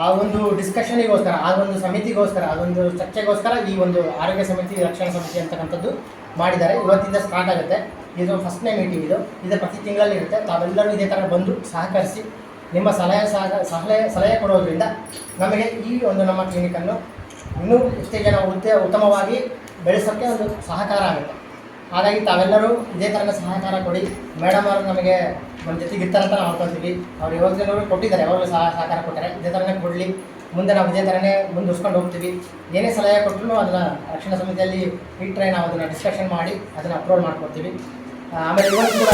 ಆ ಒಂದು ಡಿಸ್ಕಷನಿಗೋಸ್ಕರ, ಆ ಒಂದು ಸಮಿತಿಗೋಸ್ಕರ, ಅದೊಂದು ಚರ್ಚೆಗೋಸ್ಕರ ಈ ಒಂದು ಆರೋಗ್ಯ ಸಮಿತಿ, ರಕ್ಷಣಾ ಸಮಿತಿ ಅಂತಕ್ಕಂಥದ್ದು ಮಾಡಿದ್ದಾರೆ. ಇವತ್ತಿಂದ ಸ್ಟಾರ್ಟ್ ಆಗುತ್ತೆ. ಇದು ಫಸ್ಟ್ನೇ ಮೀಟಿಂಗ್. ಇದು ಪ್ರತಿ ತಿಂಗಳಲ್ಲಿ ಇರುತ್ತೆ. ತಾವೆಲ್ಲರೂ ಇದೇ ಥರ ಬಂದು ಸಹಕರಿಸಿ ನಿಮ್ಮ ಸಲಹೆ ಕೊಡೋದ್ರಿಂದ ನಮಗೆ ಈ ಒಂದು ನಮ್ಮ ಕ್ಲಿನಿಕನ್ನು ಇನ್ನೂ ಇಷ್ಟೇ ನಾವು ಉತ್ತಮವಾಗಿ ಬೆಳೆಸೋಕ್ಕೆ ಒಂದು ಸಹಕಾರ ಆಗುತ್ತೆ. ಹಾಗಾಗಿ ತಾವೆಲ್ಲರೂ ಇದೇ ಥರದ ಸಹಕಾರ ಕೊಡಿ. ಮೇಡಮ್ ಅವರು ನಮಗೆ ನಮ್ಮ ಜೊತೆಗೆ ಇರ್ತಾರಂತ ನಾವು ಅನ್ಕೊಳ್ತೀವಿ. ಅವ್ರು ಯೋಜನೆಗಳು ಕೊಟ್ಟಿದ್ದಾರೆ, ಯಾವಾಗಲೂ ಸಹಕಾರ ಕೊಟ್ಟರೆ ಇದೇ ಥರನೇ ಕೊಡಲಿ. ಮುಂದೆ ನಾವು ಇದೇ ಥರನೇ ಮುಂದುವರ್ಸ್ಕೊಂಡು ಹೋಗ್ತೀವಿ. ಏನೇ ಸಲಹೆ ಕೊಟ್ಟರು ಅದನ್ನು ರಕ್ಷಣಾ ಸಮಿತಿಯಲ್ಲಿ ಇಟ್ಟರೆ ನಾವು ಅದನ್ನು ಡಿಸ್ಕಷನ್ ಮಾಡಿ ಅದನ್ನು ಅಪ್ರೂವಲ್ ಮಾಡ್ಕೊಡ್ತೀವಿ. ಆಮೇಲೆ ಇವತ್ತು ಕೂಡ